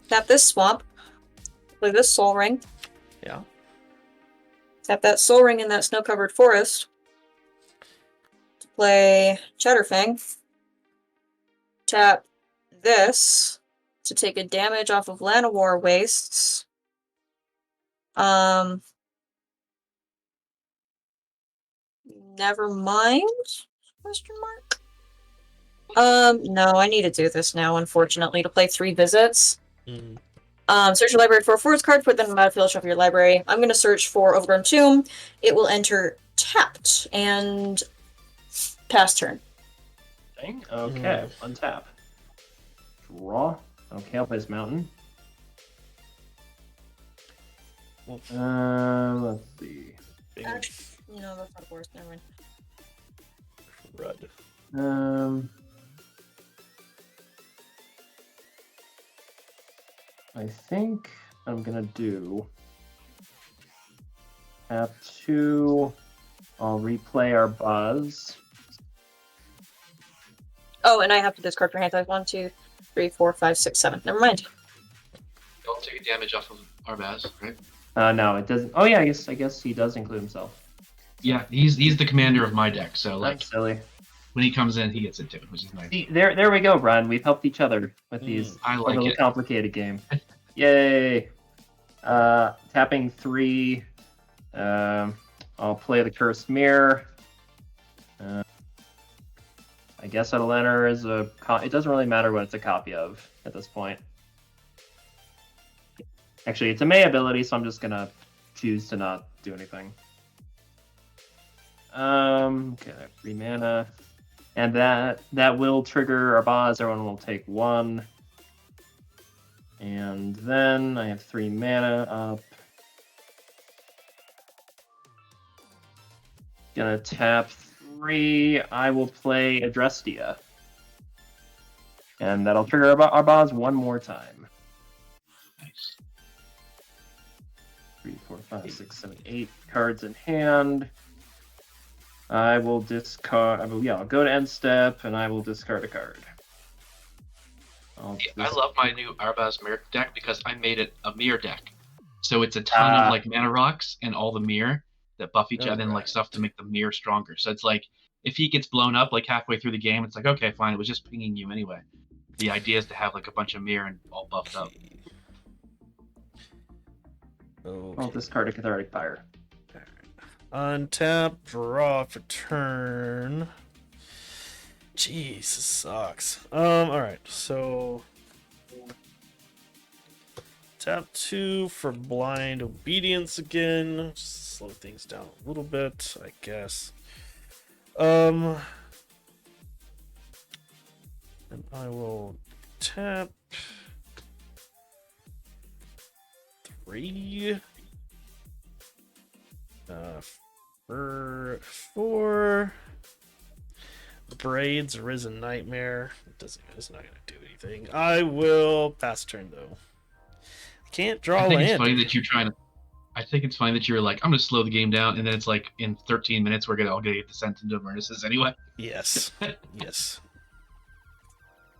Tap this swamp. Play this soul ring. Yeah. Tap that soul ring in that snow-covered forest. To play Chatterfang. Tap this to take a damage off of Llanowar Wastes. Never mind? Question mark? No, I need to do this now, unfortunately, to play 3 visits. Mm. Search your library for a forest card, put them in the battlefield, shuffle your library. I'm going to search for Overgrown Tomb. It will enter tapped and pass turn. Thing? Okay, untap. Draw. Okay, I'll play this mountain. Let's see. Big No, that's not a forest. Never mind. crud. I think I'm gonna do tap 2. I'll replay our buzz. Oh, and I have to discard your hand size. 1, 2, 3, 4, 5, 6, 7. Never mind. Don't take damage off of Arbaz, right? No, it doesn't. Oh yeah, I guess he does include himself. Yeah, he's the commander of my deck, so like That's silly. when he comes in, he gets it too, which is nice. See, there we go, Brian. We've helped each other with these I a like little it. complicated game. Yay! Tapping 3. I'll play the Cursed Mirror. I guess that'll enter as a. It doesn't really matter what it's a copy of at this point. Actually, it's a May ability, so I'm just gonna choose to not do anything. Okay, 3 mana, and that will trigger our boss. Everyone will take 1, and then I have 3 mana up. Gonna tap 3. I will play Adrestia, and that'll trigger our boss 1 more time. Nice. 3, 4, 5, 6, 7, 8 cards in hand. I will discard. I'll go to end step, and I will discard a card. I love my new Arbaz Mirror deck because I made it a mirror deck. So it's a ton of like mana rocks and all the mirror that buff each other and like stuff to make the mirror stronger. So it's like if he gets blown up like halfway through the game, it's like okay, fine, it was just pinging you anyway. The idea is to have like a bunch of mirror and all buffed up. Okay. I'll discard a Cathartic Fire. Untap, draw for turn. Jeez, this sucks. Alright, so tap 2 for blind obedience again. Just slow things down a little bit, I guess. And I will tap 3. For 4 braids, Risen Nightmare. It's not gonna do anything. I will pass turn though. I can't draw I think land. it's funny that you're trying to. I think it's funny that you're like, I'm gonna slow the game down, and then it's like in 13 minutes we're all gonna get descent into Avernus's anyway. Yes. Yes.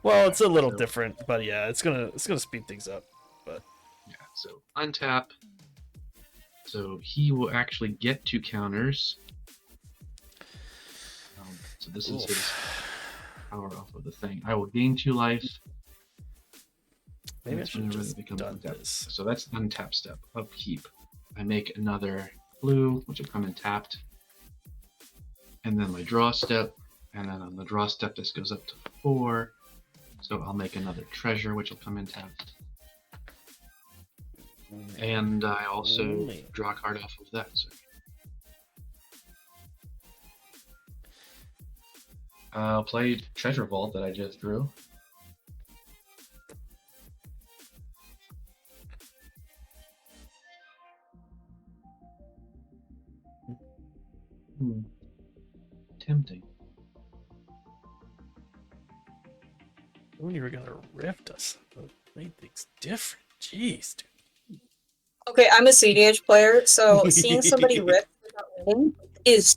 Well, it's a little different, but yeah, it's gonna speed things up. But yeah, so untap. So he will actually get 2 counters. So this is his power off of the thing. I will gain 2 life. maybe I That's should whenever just it becomes done untapped. this. So that's untap step. Upkeep. I make another blue, which will come in tapped. And then my draw step. And then on the draw step, this goes up to 4. So I'll make another treasure, which will come in tapped. And I also draw a card off of that. So. I'll play Treasure Vault that I just drew. Tempting. When you were gonna rift us, but made things different. Jeez, dude. Okay, I'm a CDH player, so seeing somebody rip without winning is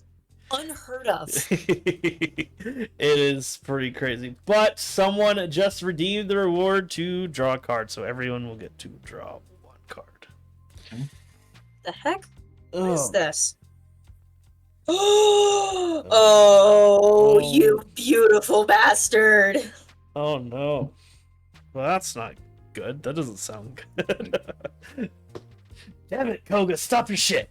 unheard of. It is pretty crazy. But someone just redeemed the reward to draw a card, so everyone will get to draw 1 card. Okay. The heck? What is Oh. this? Oh, you beautiful bastard! Oh no. Well, that's not good. That doesn't sound good. Damn it, Koga, stop your shit.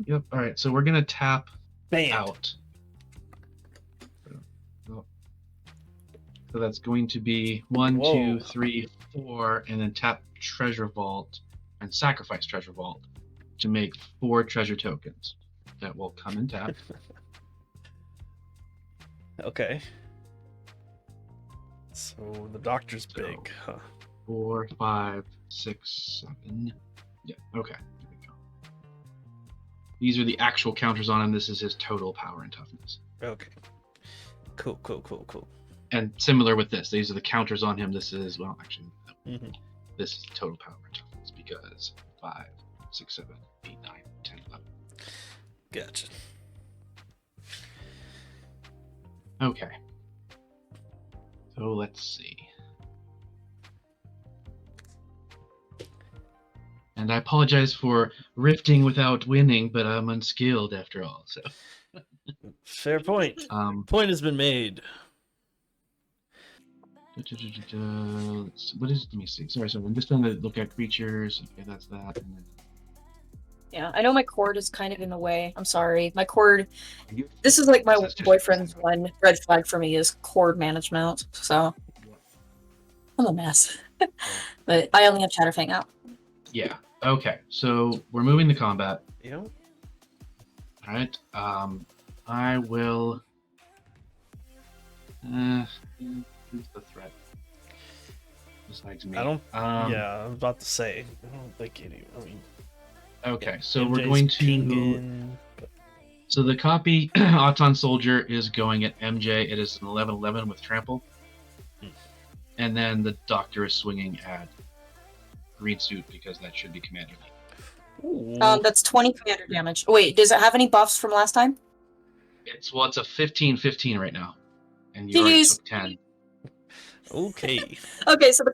Yep. All right. So we're gonna tap Bam. out. So that's going to be 1, Whoa. 2, 3, 4, and then tap Treasure Vault and sacrifice Treasure Vault to make 4 treasure tokens that will come and tap. Okay. So the doctor's big, huh? 4, 5, 6, 7. Yeah. Okay. Here we go. These are the actual counters on him. This is his total power and toughness. Okay. Cool. And similar with this, these are the counters on him. This is, well, actually, Mm-hmm. this is total power and toughness because 5, 6, 7, 8, 9, 10, 11. Gotcha. Okay. So let's see. And I apologize for rifting without winning, but I'm unskilled after all. So Fair point. Point has been made. Let's see, what is? Let me see. Sorry, so I'm just trying to look at creatures. Okay, that's that. And then Yeah, I know my cord is kind of in the way. I'm sorry. My cord. This is like my boyfriend's one red flag for me is cord management. So I'm a mess. But I only have Chatterfang out. yeah. Okay. So we're moving to combat. Yep. All right. I will. Who's the threat? Besides me. I don't. Um, Yeah, I was about to say. I don't think any. I mean, Okay, so we're MJ's going to. pinging, but- So the copy Auton Soldier is going at MJ. It is an 11/11 with trample, and then the Doctor is swinging at Green Suit because that should be Commander League. Ooh. That's 20 commander damage. Wait, does it have any buffs from last time? It's a 15/15 right now, and you already Jeez. took 10. Okay. Okay, so the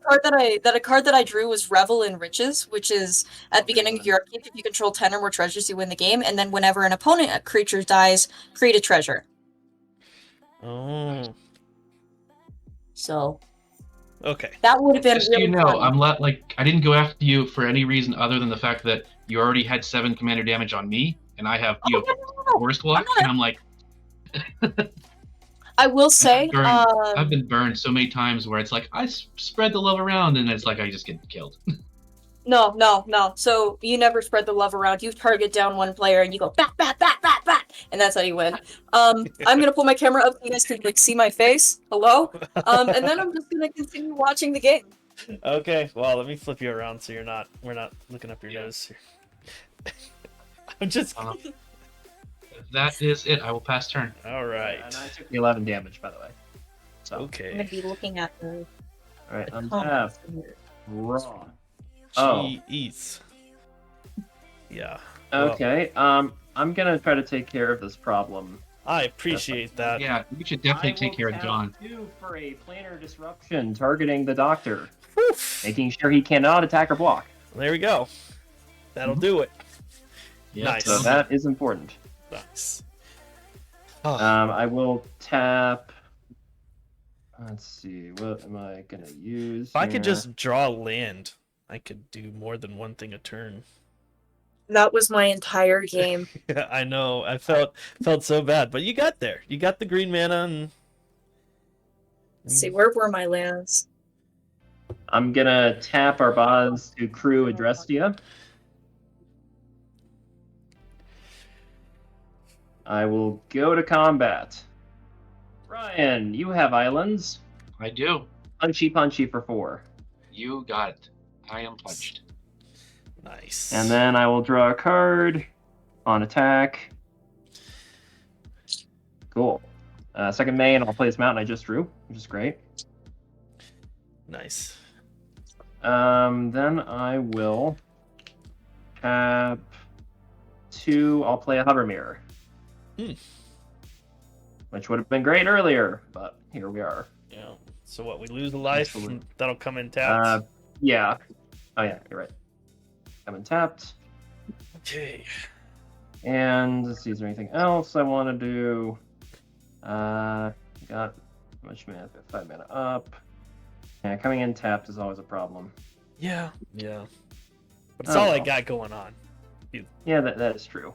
card that I drew was Revel in Riches, which is at the beginning of your upkeep, if you control 10 or more treasures, you win the game, and then whenever an opponent creature dies, create a treasure. Oh. So Okay. that would have been Just really so you know, fun. I didn't go after you for any reason other than the fact that you already had 7 Commander damage on me, and you have Forest Walk, and I'm like. I will say, I've been burned so many times where it's like I spread the love around, and it's like I just get killed. no. So you never spread the love around. You target down one player and you go bat, and that's how you win. I'm gonna pull my camera up so you guys can like see my face. Hello. And then I'm just gonna continue watching the game. Okay. Well, let me flip you around so we're not looking up your nose here. I'm just. That is it. I will pass turn. All right. And I took the 11 damage, by the way. So, I'm Okay. gonna be looking at the all right, untap. comments here. Raw. Oh. Jeez. Yeah. Okay. I'm gonna try to take care of this problem. I appreciate that. Yeah, you should definitely take care of John. 2 for a planar disruption targeting the Doctor, Woof. making sure he cannot attack or block. There we go. That'll do it. Yeah, Nice. So that is important. Nice. I will tap. Let's see. What am I gonna use? If I could here? just draw land, I could do more than one thing a turn. That was my entire game. Yeah, I know. I felt so bad, but you got there. You got the green mana, and Let's see, where were my lands? I'm gonna tap Arbaz to crew Adrestia. I will go to combat. Ryan, you have islands. I do. Punchy for 4. You got it. I am punched. nice. And then I will draw a card on attack. Cool. Second main, I'll play this mountain I just drew, which is great. Nice. Then I will tap 2. I'll play a hover mirror. Which would have been great earlier, but here we are. Yeah. So what? We lose a life. Absolutely. And that'll come in tapped. Yeah. Oh yeah, you're right. Coming tapped. Okay. And let's see, is there anything else I want to do? Got how much mana? 5 mana up. Yeah, coming in tapped is always a problem. Yeah. Yeah. But it's Oh, all I well. got going on. Yeah, that is true.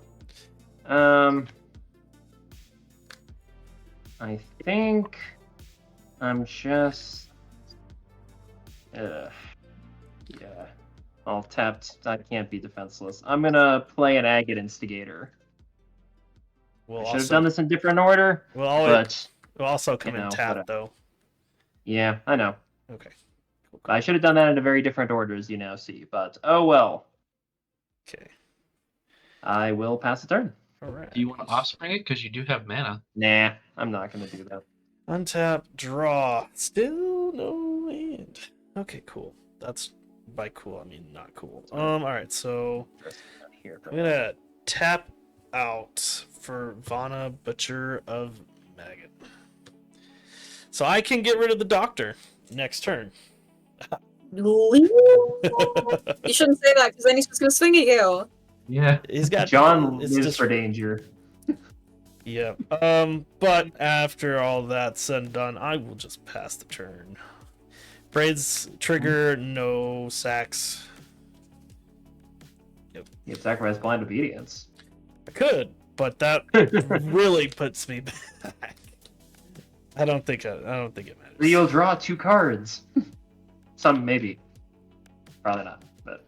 I think I'm just. Yeah. All tapped. I can't be defenseless. I'm gonna play an Agate Instigator. We'll I should have also done this in different order, but we'll also come you in know, tapped whatever. though. yeah, I know. Okay. Cool. I should have done that in a very different order, as you now see. But oh well. Okay. I will pass the turn. All right. Do you want to offspring it? Because you do have mana. Nah, I'm not gonna do that. Untap, draw. Still no land. Okay, cool. That's by cool, I mean not cool. All right, so Here, I'm gonna tap out for Vana, Butcher of Maggot. So I can get rid of the doctor next turn. You shouldn't say that because then he's just gonna swing at you. Yeah. He's got John it's lives just for danger. yeah. But after all that's said and done, I will just pass the turn. Braids trigger, no sacks. You sacrifice blind obedience. I could, but that really puts me back. I don't think it matters. You'll draw 2 cards. Some maybe. Probably not, but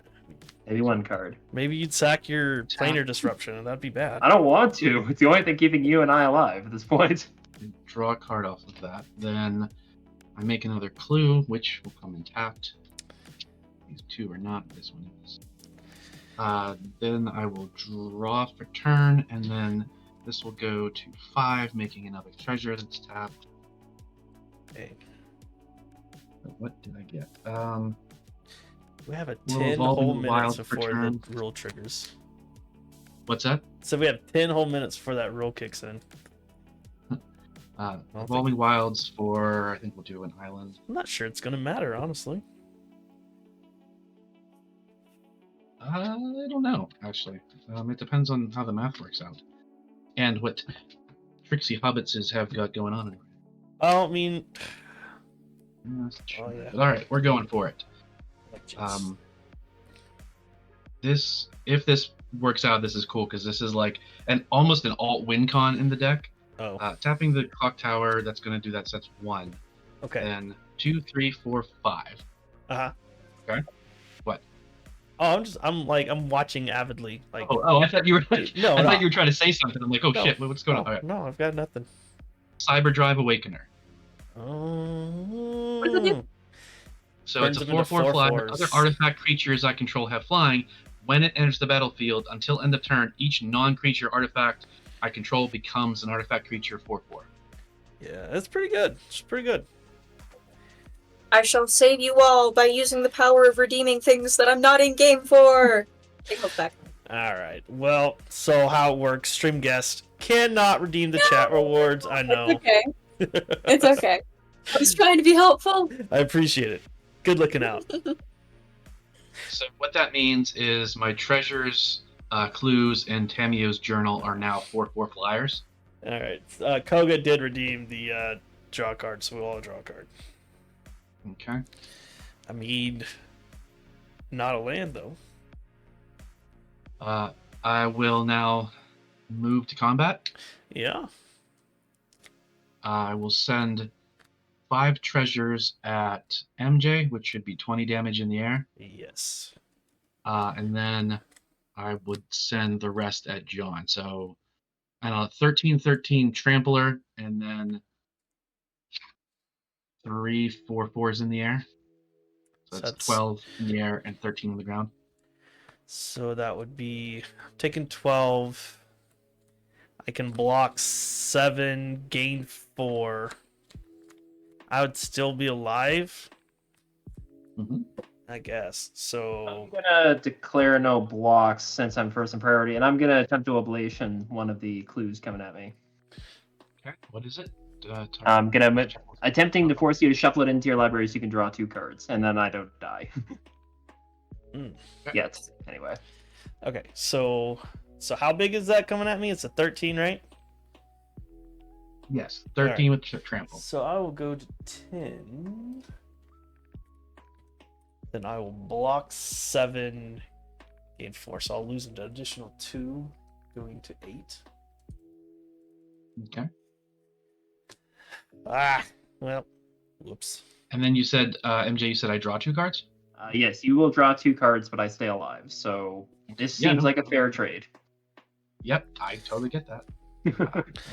maybe 1 card. Maybe you'd sack your planar disruption, and that'd be bad. I don't want to. It's the only thing keeping you and I alive at this point. Draw a card off of that. Then I make another clue, which will come in tapped. These 2 are not. This one is. Then I will draw for turn, and then this will go to 5, making another treasure that's tapped. Okay. What did I get? We have a We'll 10 evolve whole into minutes wild for before turn. the rule triggers. What's that? So we have 10 whole minutes before that rule kicks in. Evolving Wilds for, I think we'll do an island. I'm not sure it's going to matter, honestly. I don't know, actually. It depends on how the math works out. And what Trixie Hobbitses have got going on. Oh, I mean... Oh, yeah. Alright, we're going for it. If this works out, this is cool, because this is like almost an alt win con in the deck. Oh, Tapping the clock tower, that's going to do that, so that's 1. okay. Then 2, 3, 4, 5. Uh-huh. Okay. What? Oh, I'm watching avidly. Like, Oh, I thought you were like, No, I no. thought you were trying to say something. I'm like, oh No. shit, what's going on? no, All right. no, I've got nothing. Cyber Drive Awakener. does it do? So Turns it's a them into 4/4 fly. 4/4s. Other artifact creatures I control have flying. When it enters the battlefield, until end of turn, each non-creature artifact I control becomes an artifact creature 4/4. Yeah, it's pretty good. It's pretty good. I shall save you all by using the power of redeeming things that I'm not in game for. Take those back. All right. Well, so how it works, stream guest cannot redeem the chat rewards. I know. It's okay. It's okay. I was trying to be helpful. I appreciate it. Good looking out. So what that means is my treasures, clues, and Tamio's journal are now 4/4 flyers. All right. Koga did redeem the draw card, so we'll all draw a card. Okay. I mean, not a land though. I will now move to combat. Yeah. I will send 5 treasures at MJ, which should be 20 damage in the air. Yes. And then I would send the rest at John. So I don't know, 13 trampler, and then 3 4/4s in the air. So So that's that's 12 in the air and 13 on the ground. So that would be taking 12. I can block 7, gain 4. I would still be alive, Mhm. I guess. So I'm gonna declare no blocks since I'm first in priority, and I'm gonna attempt to ablation one of the clues coming at me. Okay, what is it? I'm gonna attempting to force you to shuffle it into your library so you can draw 2 cards, and then I don't die. Mm. Yet, anyway. okay, so how big is that coming at me? It's a 13, right? Yes, 13 with trample. So I will go to 10. Then I will block 7, gain 4. So I'll lose an additional 2, going to 8. Okay. Well, whoops. And then you said, MJ, you said I draw 2 cards? Yes, you will draw 2 cards, but I stay alive. So this Yeah, seems no. like a fair trade. Yep, I totally get that.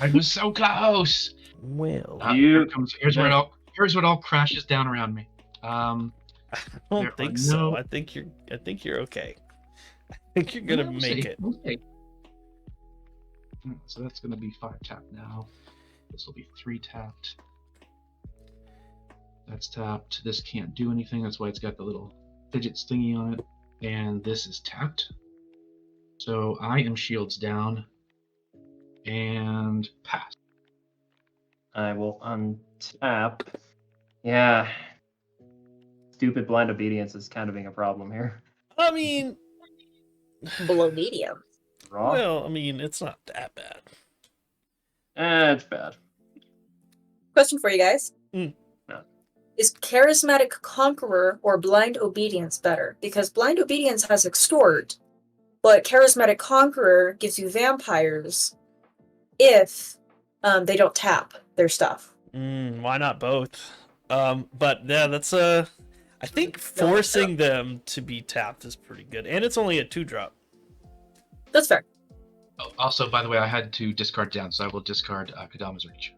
I was so close. Well, Here's what all crashes down around me. I there don't are think so. no- I think you're okay. I think you're gonna We'll make see. it. We'll see. So that's gonna be 5 tapped now. This will be 3 tapped. That's tapped. This can't do anything. That's why it's got the little fidget thingy on it. And this is tapped. So I am shields down and pass. I will untap. Yeah. Stupid blind obedience is kind of being a problem here. I mean, Below medium. Raw? well, I mean, it's not that bad. It's bad. Question for you guys. Mm. No. Is Charismatic Conqueror or Blind Obedience better? Because Blind Obedience has Extort, but Charismatic Conqueror gives you vampires if they don't tap their stuff. Why not both? But yeah, that's I think forcing them to be tapped is pretty good, and it's only a 2-drop. That's fair. Oh, also, by the way, I had to discard down, so I will discard Kadama's Reach.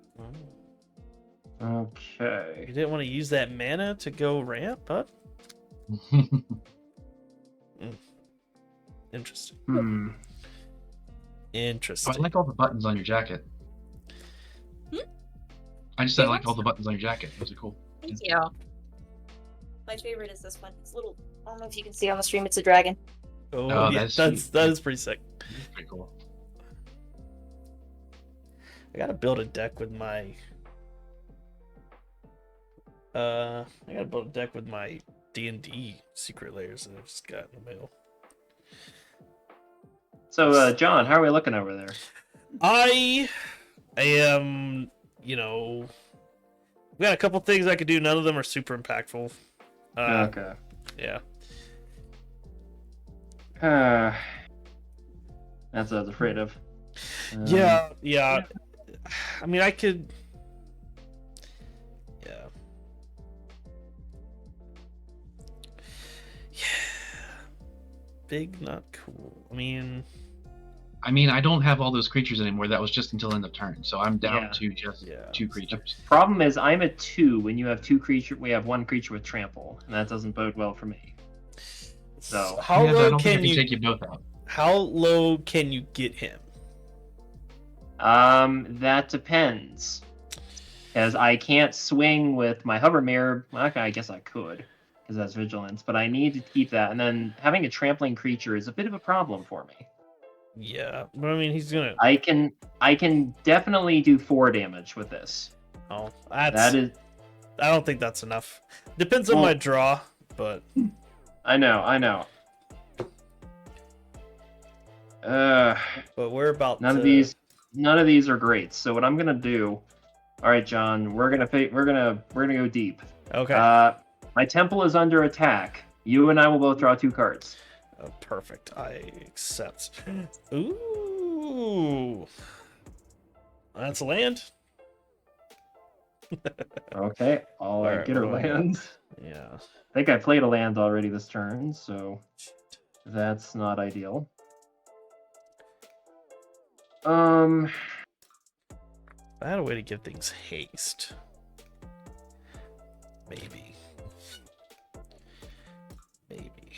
Okay. You didn't want to use that mana to go ramp up? Interesting. Hmm. Interesting. I like all the buttons on your jacket. I just said I like all the buttons on your jacket. Those are cool. Thank you. My favorite is this one. It's a little. I don't know if you can see on the stream. It's a dragon. Oh, Oh, yeah, that's that is pretty sick. That's pretty cool. I gotta build a deck with my. I gotta build a deck with my D&D secret layers that I've just got in the mail. So, John, how are we looking over there? I am, we got a couple things I could do. None of them are super impactful. Okay. Yeah. That's what I was afraid of. Yeah. I mean, I could. Yeah. Yeah. Big, not cool. I mean, I don't have all those creatures anymore. That was just until end of turn, so I'm down Yeah. to just 2 creatures. Problem is, I'm at 2. When you have 2 creatures, we have 1 creature with trample, and that doesn't bode well for me. So how I low don't think I can you? take you both out? How low can you get him? that depends. Because I can't swing with my hover mirror. Well, I guess I could, because that's vigilance. But I need to keep that. And then having a trampling creature is a bit of a problem for me. Yeah, but I mean, he's gonna. I can definitely do 4 damage with this. Oh, That is. I don't think that's enough. Depends on my draw, but. I know. But we're about. None of these are great. So what I'm gonna do? All right, John. We're gonna go deep. Okay. My temple is under attack. You and I will both draw 2 cards. Oh, perfect. I accept. Ooh. That's land. Okay, all I Alright, get are what do I got? lands. Yeah. I think I played a land already this turn, so that's not ideal. I had a way to give things haste. Maybe. Maybe.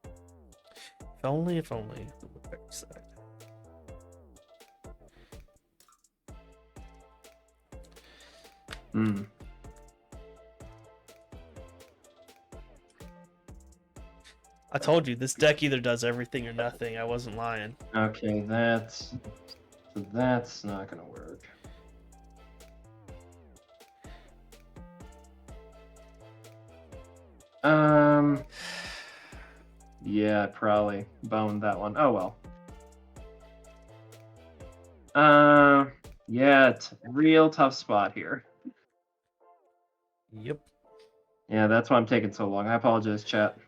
If only, if only. The better side. Hmm. I told you, this deck either does everything or nothing. I wasn't lying. Okay, that's not gonna work. Yeah, probably boned that one. Oh well. Yeah, it's a real tough spot here. Yep. Yeah, that's why I'm taking so long. I apologize, chat.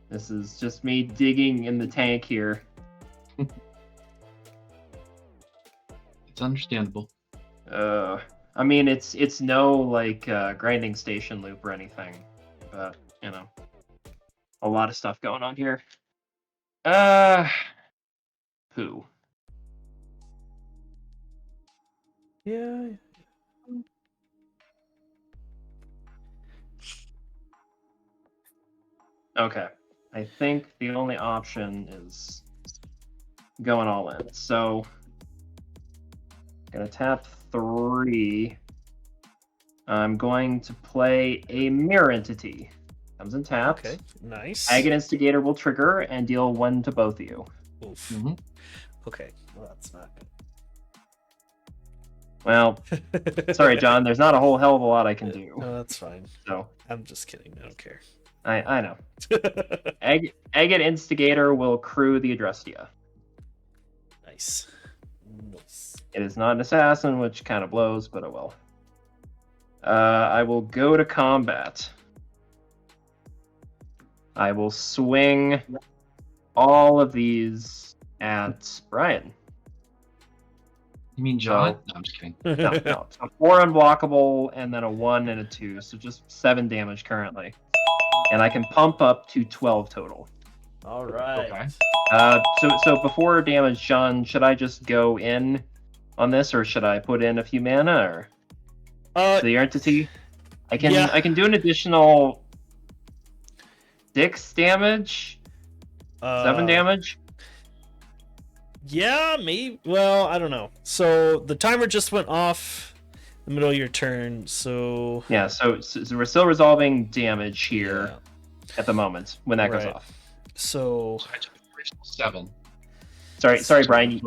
This is just me digging in the tank here. It's understandable. I mean, it's no like grinding station loop or anything, but you know, a lot of stuff going on here. Who? Yeah. Okay, I think the only option is going all in. So, gonna tap 3. I'm going to play a Mirror Entity. Comes in tapped. Okay. Nice. Agate Instigator will trigger and deal 1 to both of you. Oof. Mm-hmm. Okay. Well, that's not Well, good. sorry, John. There's not a whole hell of a lot I can do. No, that's fine. So I'm just kidding. I don't care. I know. Agate Instigator will crew the Adrestia. Nice. Nice. It is not an assassin, which kind of blows, but oh well. I will go to combat. I will swing all of these at Brian. You mean John? No, I'm just kidding. No. So 4 unblockable, and then a 1 and a 2, so just 7 damage currently. And I can pump up to 12 total. All right. Okay. So before damage, John, should I just go in on this, or should I put in a few mana, or the entity? I can do an additional 6 damage, 7 damage. Yeah, maybe. Well, I don't know. So the timer just went off in the middle of your turn. So Yeah. So we're still resolving damage here at the moment when that goes off. So I took an original 7. Sorry, Brian.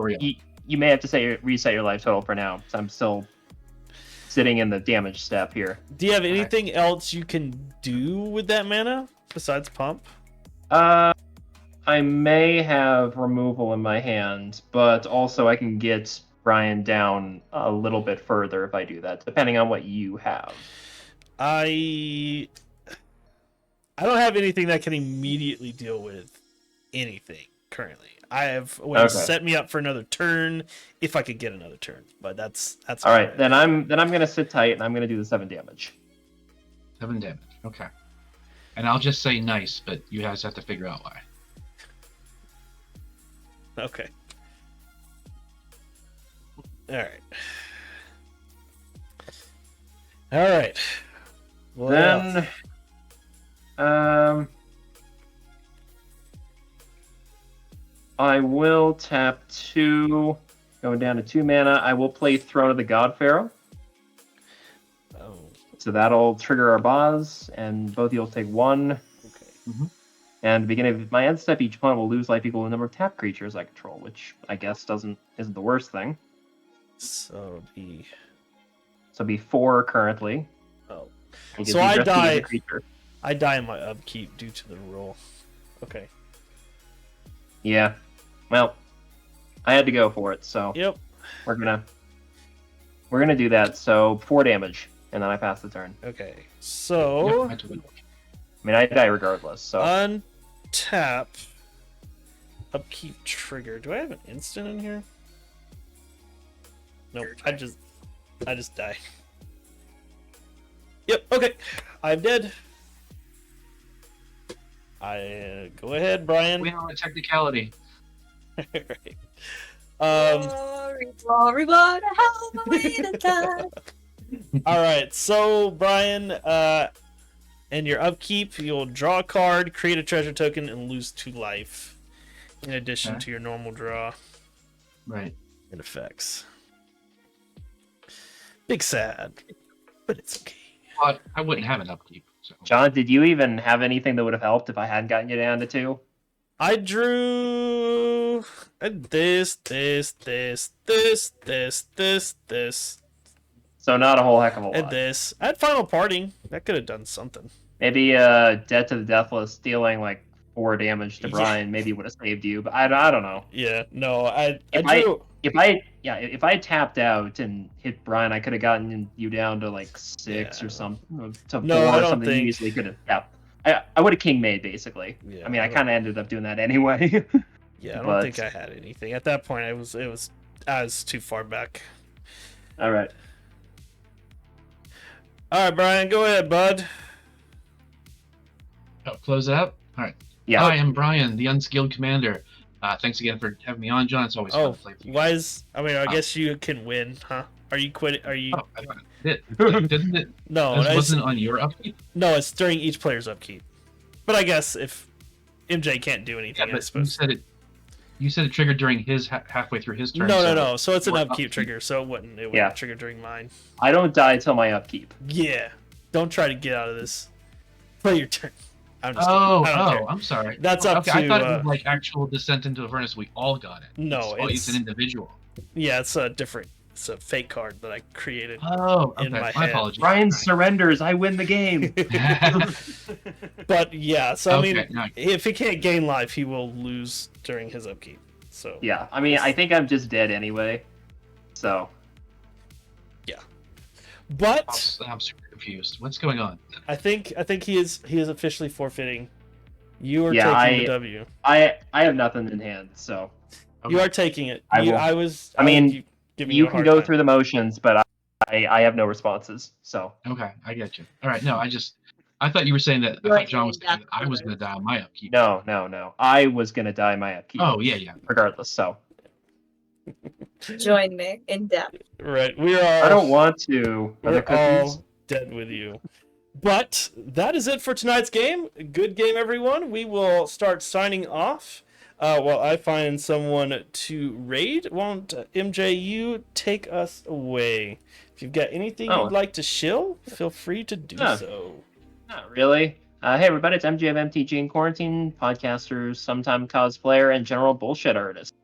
You may have to reset your life total for now. So I'm still sitting in the damage step here. do you have anything else you can do with that mana besides pump? I may have removal in my hand, but also I can get Brian down a little bit further if I do that, depending on what you have. I don't have anything that can immediately deal with anything currently. I have a way to set me up for another turn if I could get another turn, but that's all right. Then I'm gonna sit tight and I'm gonna do the 7 damage. 7 damage. Okay. And I'll just say nice, but you guys have to figure out why. Okay. All right. All right. What Then, I will tap 2, going down to 2 mana. I will play Throne of the God Pharaoh. Oh, So that'll trigger our boss, and both of you'll take 1. okay. Mm-hmm. And at the beginning of my end step, each opponent will lose life equal to the number of tapped creatures I control, which I guess isn't the worst thing. So be. So it'd be 4 currently. Oh. You So get the I Adrestia as a die. creature. I die in my upkeep due to the rule. Okay. Yeah. Well, I had to go for it, so Yep. we're gonna do that. So 4 damage, and then I pass the turn. Okay. So Yep, I took it. I mean, I die regardless. So tap upkeep trigger. Do I have an instant in here? Nope. I just die. Yep. Okay. I'm dead. Go ahead, Brian. We know a technicality. Right. Glory, what a hell of a way to die. All right. So, Brian, and your upkeep, you'll draw a card, create a treasure token, and lose 2 life, in addition to your normal draw. Right. And effects. Big sad, but it's okay. But I wouldn't have an upkeep. So. John, did you even have anything that would have helped if I hadn't gotten you down to 2? I drew this. So not a whole heck of a lot. And this. I had Final Parting. That could have done something. Maybe Debt to the Deathless dealing like 4 damage to Brian maybe would have saved you, but I don't know. Yeah, no, I If drew... if I tapped out and hit Brian, I could have gotten you down to like 6 or something, to 4 I or don't something. think... You easily could have. Yeah, I would have king made basically. Yeah, I mean, I kind of ended up doing that anyway. Yeah, I don't think I had anything at that point. I was too far back. All right. All right, Brian, go ahead, bud. Oh, close it out? All right. Yeah. Hi, I'm Brian, the Unskilled Commander. Thanks again for having me on, John. It's always fun to play with you. Why is... I mean, I guess you can win, huh? Are you quitting? Are you... Oh, I thought it did. Didn't it? No, This wasn't on your upkeep? No, it's during each player's upkeep. But I guess if MJ can't do anything, Yeah, I but suppose... you said it triggered during his halfway through his turn. No. So it's an upkeep trigger, so it wouldn't trigger during mine. I don't die till my upkeep. Yeah. Don't try to get out of this. Play your turn. I'm just kidding. I don't care. I'm sorry. That's up okay, to... I thought it was like actual Descent into Avernus. We all got it. No, it's an individual. Yeah, it's a different... It's a fake card that I created in my my head. apologies. Brian surrenders. I win the game. But yeah, so I mean, no. if he can't gain life, he will lose during his upkeep. So Yeah, I mean, I think I'm just dead anyway. So. But I'm super confused. What's going on? I think he is officially forfeiting. You are Yeah, taking the W. I have nothing in hand, so. Okay. You are taking it. You can go through the motions, but I have no responses. So. Okay, I get you. All right, no, I thought you were saying that. I thought John was saying that I was going to die on my upkeep. No. I was going to die my upkeep. Oh yeah. Regardless, so. Join me in depth. Right, we are all... I don't want to. We're all dead with you. But that is it for tonight's game. Good game, everyone. We will start signing off while I find someone to raid. Won't MJ, you take us away. If you've got anything you'd like to shill, feel free to do so. Not really. Hey, everybody, it's MJ of MTG in Quarantine, podcaster, sometime cosplayer, and general bullshit artist.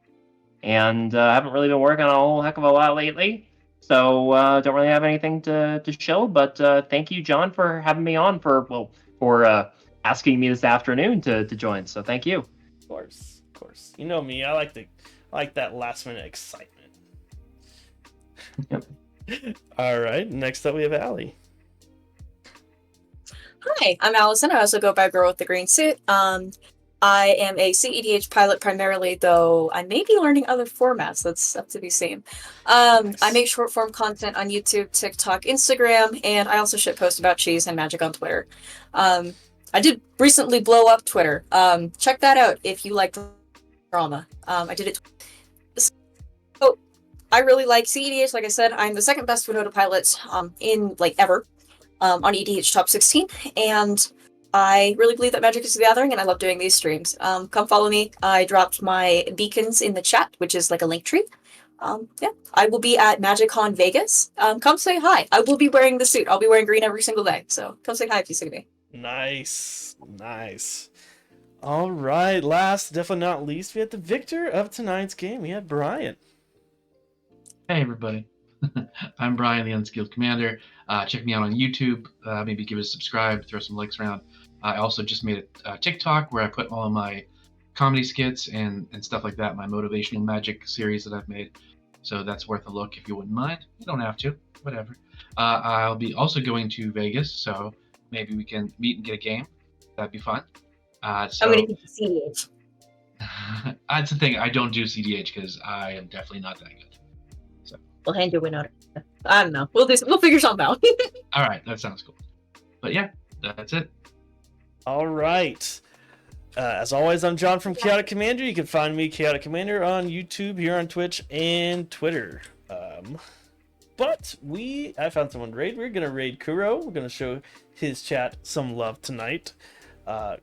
And I haven't really been working on a whole heck of a lot lately, so don't really have anything to show. But thank you, John, for having me on for asking me this afternoon to join. So thank you. Of course. You know me. I like that last minute excitement. Yep. All right. Next up, we have Allie. Hi, I'm Allison. I also go by Girl with the Green Suit. I am a CEDH pilot primarily, though I may be learning other formats. That's up to be seen. I make short form content on YouTube, TikTok, Instagram, and I also shitpost about cheese and magic on Twitter. I did recently blow up Twitter. Check that out if you like drama. I did it. So I really like CEDH. Like I said, I'm the second best Winota pilot in ever on EDH top 16, and I really believe that Magic is the Gathering, and I love doing these streams. Come follow me. I dropped my beacons in the chat, which is like a link tree. I will be at MagicCon Vegas. Come say hi. I will be wearing the suit. I'll be wearing green every single day. So come say hi if you see me. Nice. All right. Last, definitely not least, we had the victor of tonight's game. We had Brian. Hey, everybody. I'm Brian, the Unskilled Commander. Check me out on YouTube. Maybe give it a subscribe, throw some likes around. I also just made a TikTok where I put all of my comedy skits and stuff like that, my motivational magic series that I've made. So that's worth a look if you wouldn't mind. You don't have to, whatever. I'll be also going to Vegas, so maybe we can meet and get a game. That'd be fun. So I'm gonna keep the CDH. that's the thing. I don't do CDH because I am definitely not that good. We'll hand you a winner. I don't know. We'll figure something out. All right, that sounds cool. But yeah, that's it. All right. As always, I'm John from Chaotic Commander. You can find me, Chaotic Commander, on YouTube, here on Twitch, and Twitter. But I found someone to raid. We're going to raid Kuro. We're going to show his chat some love tonight.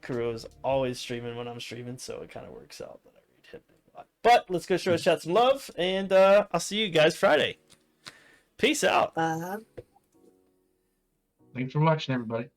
Kuro is always streaming when I'm streaming, so it kind of works out that I read him a lot. But let's go show his chat some love, and I'll see you guys Friday. Peace out. Thanks for watching, everybody.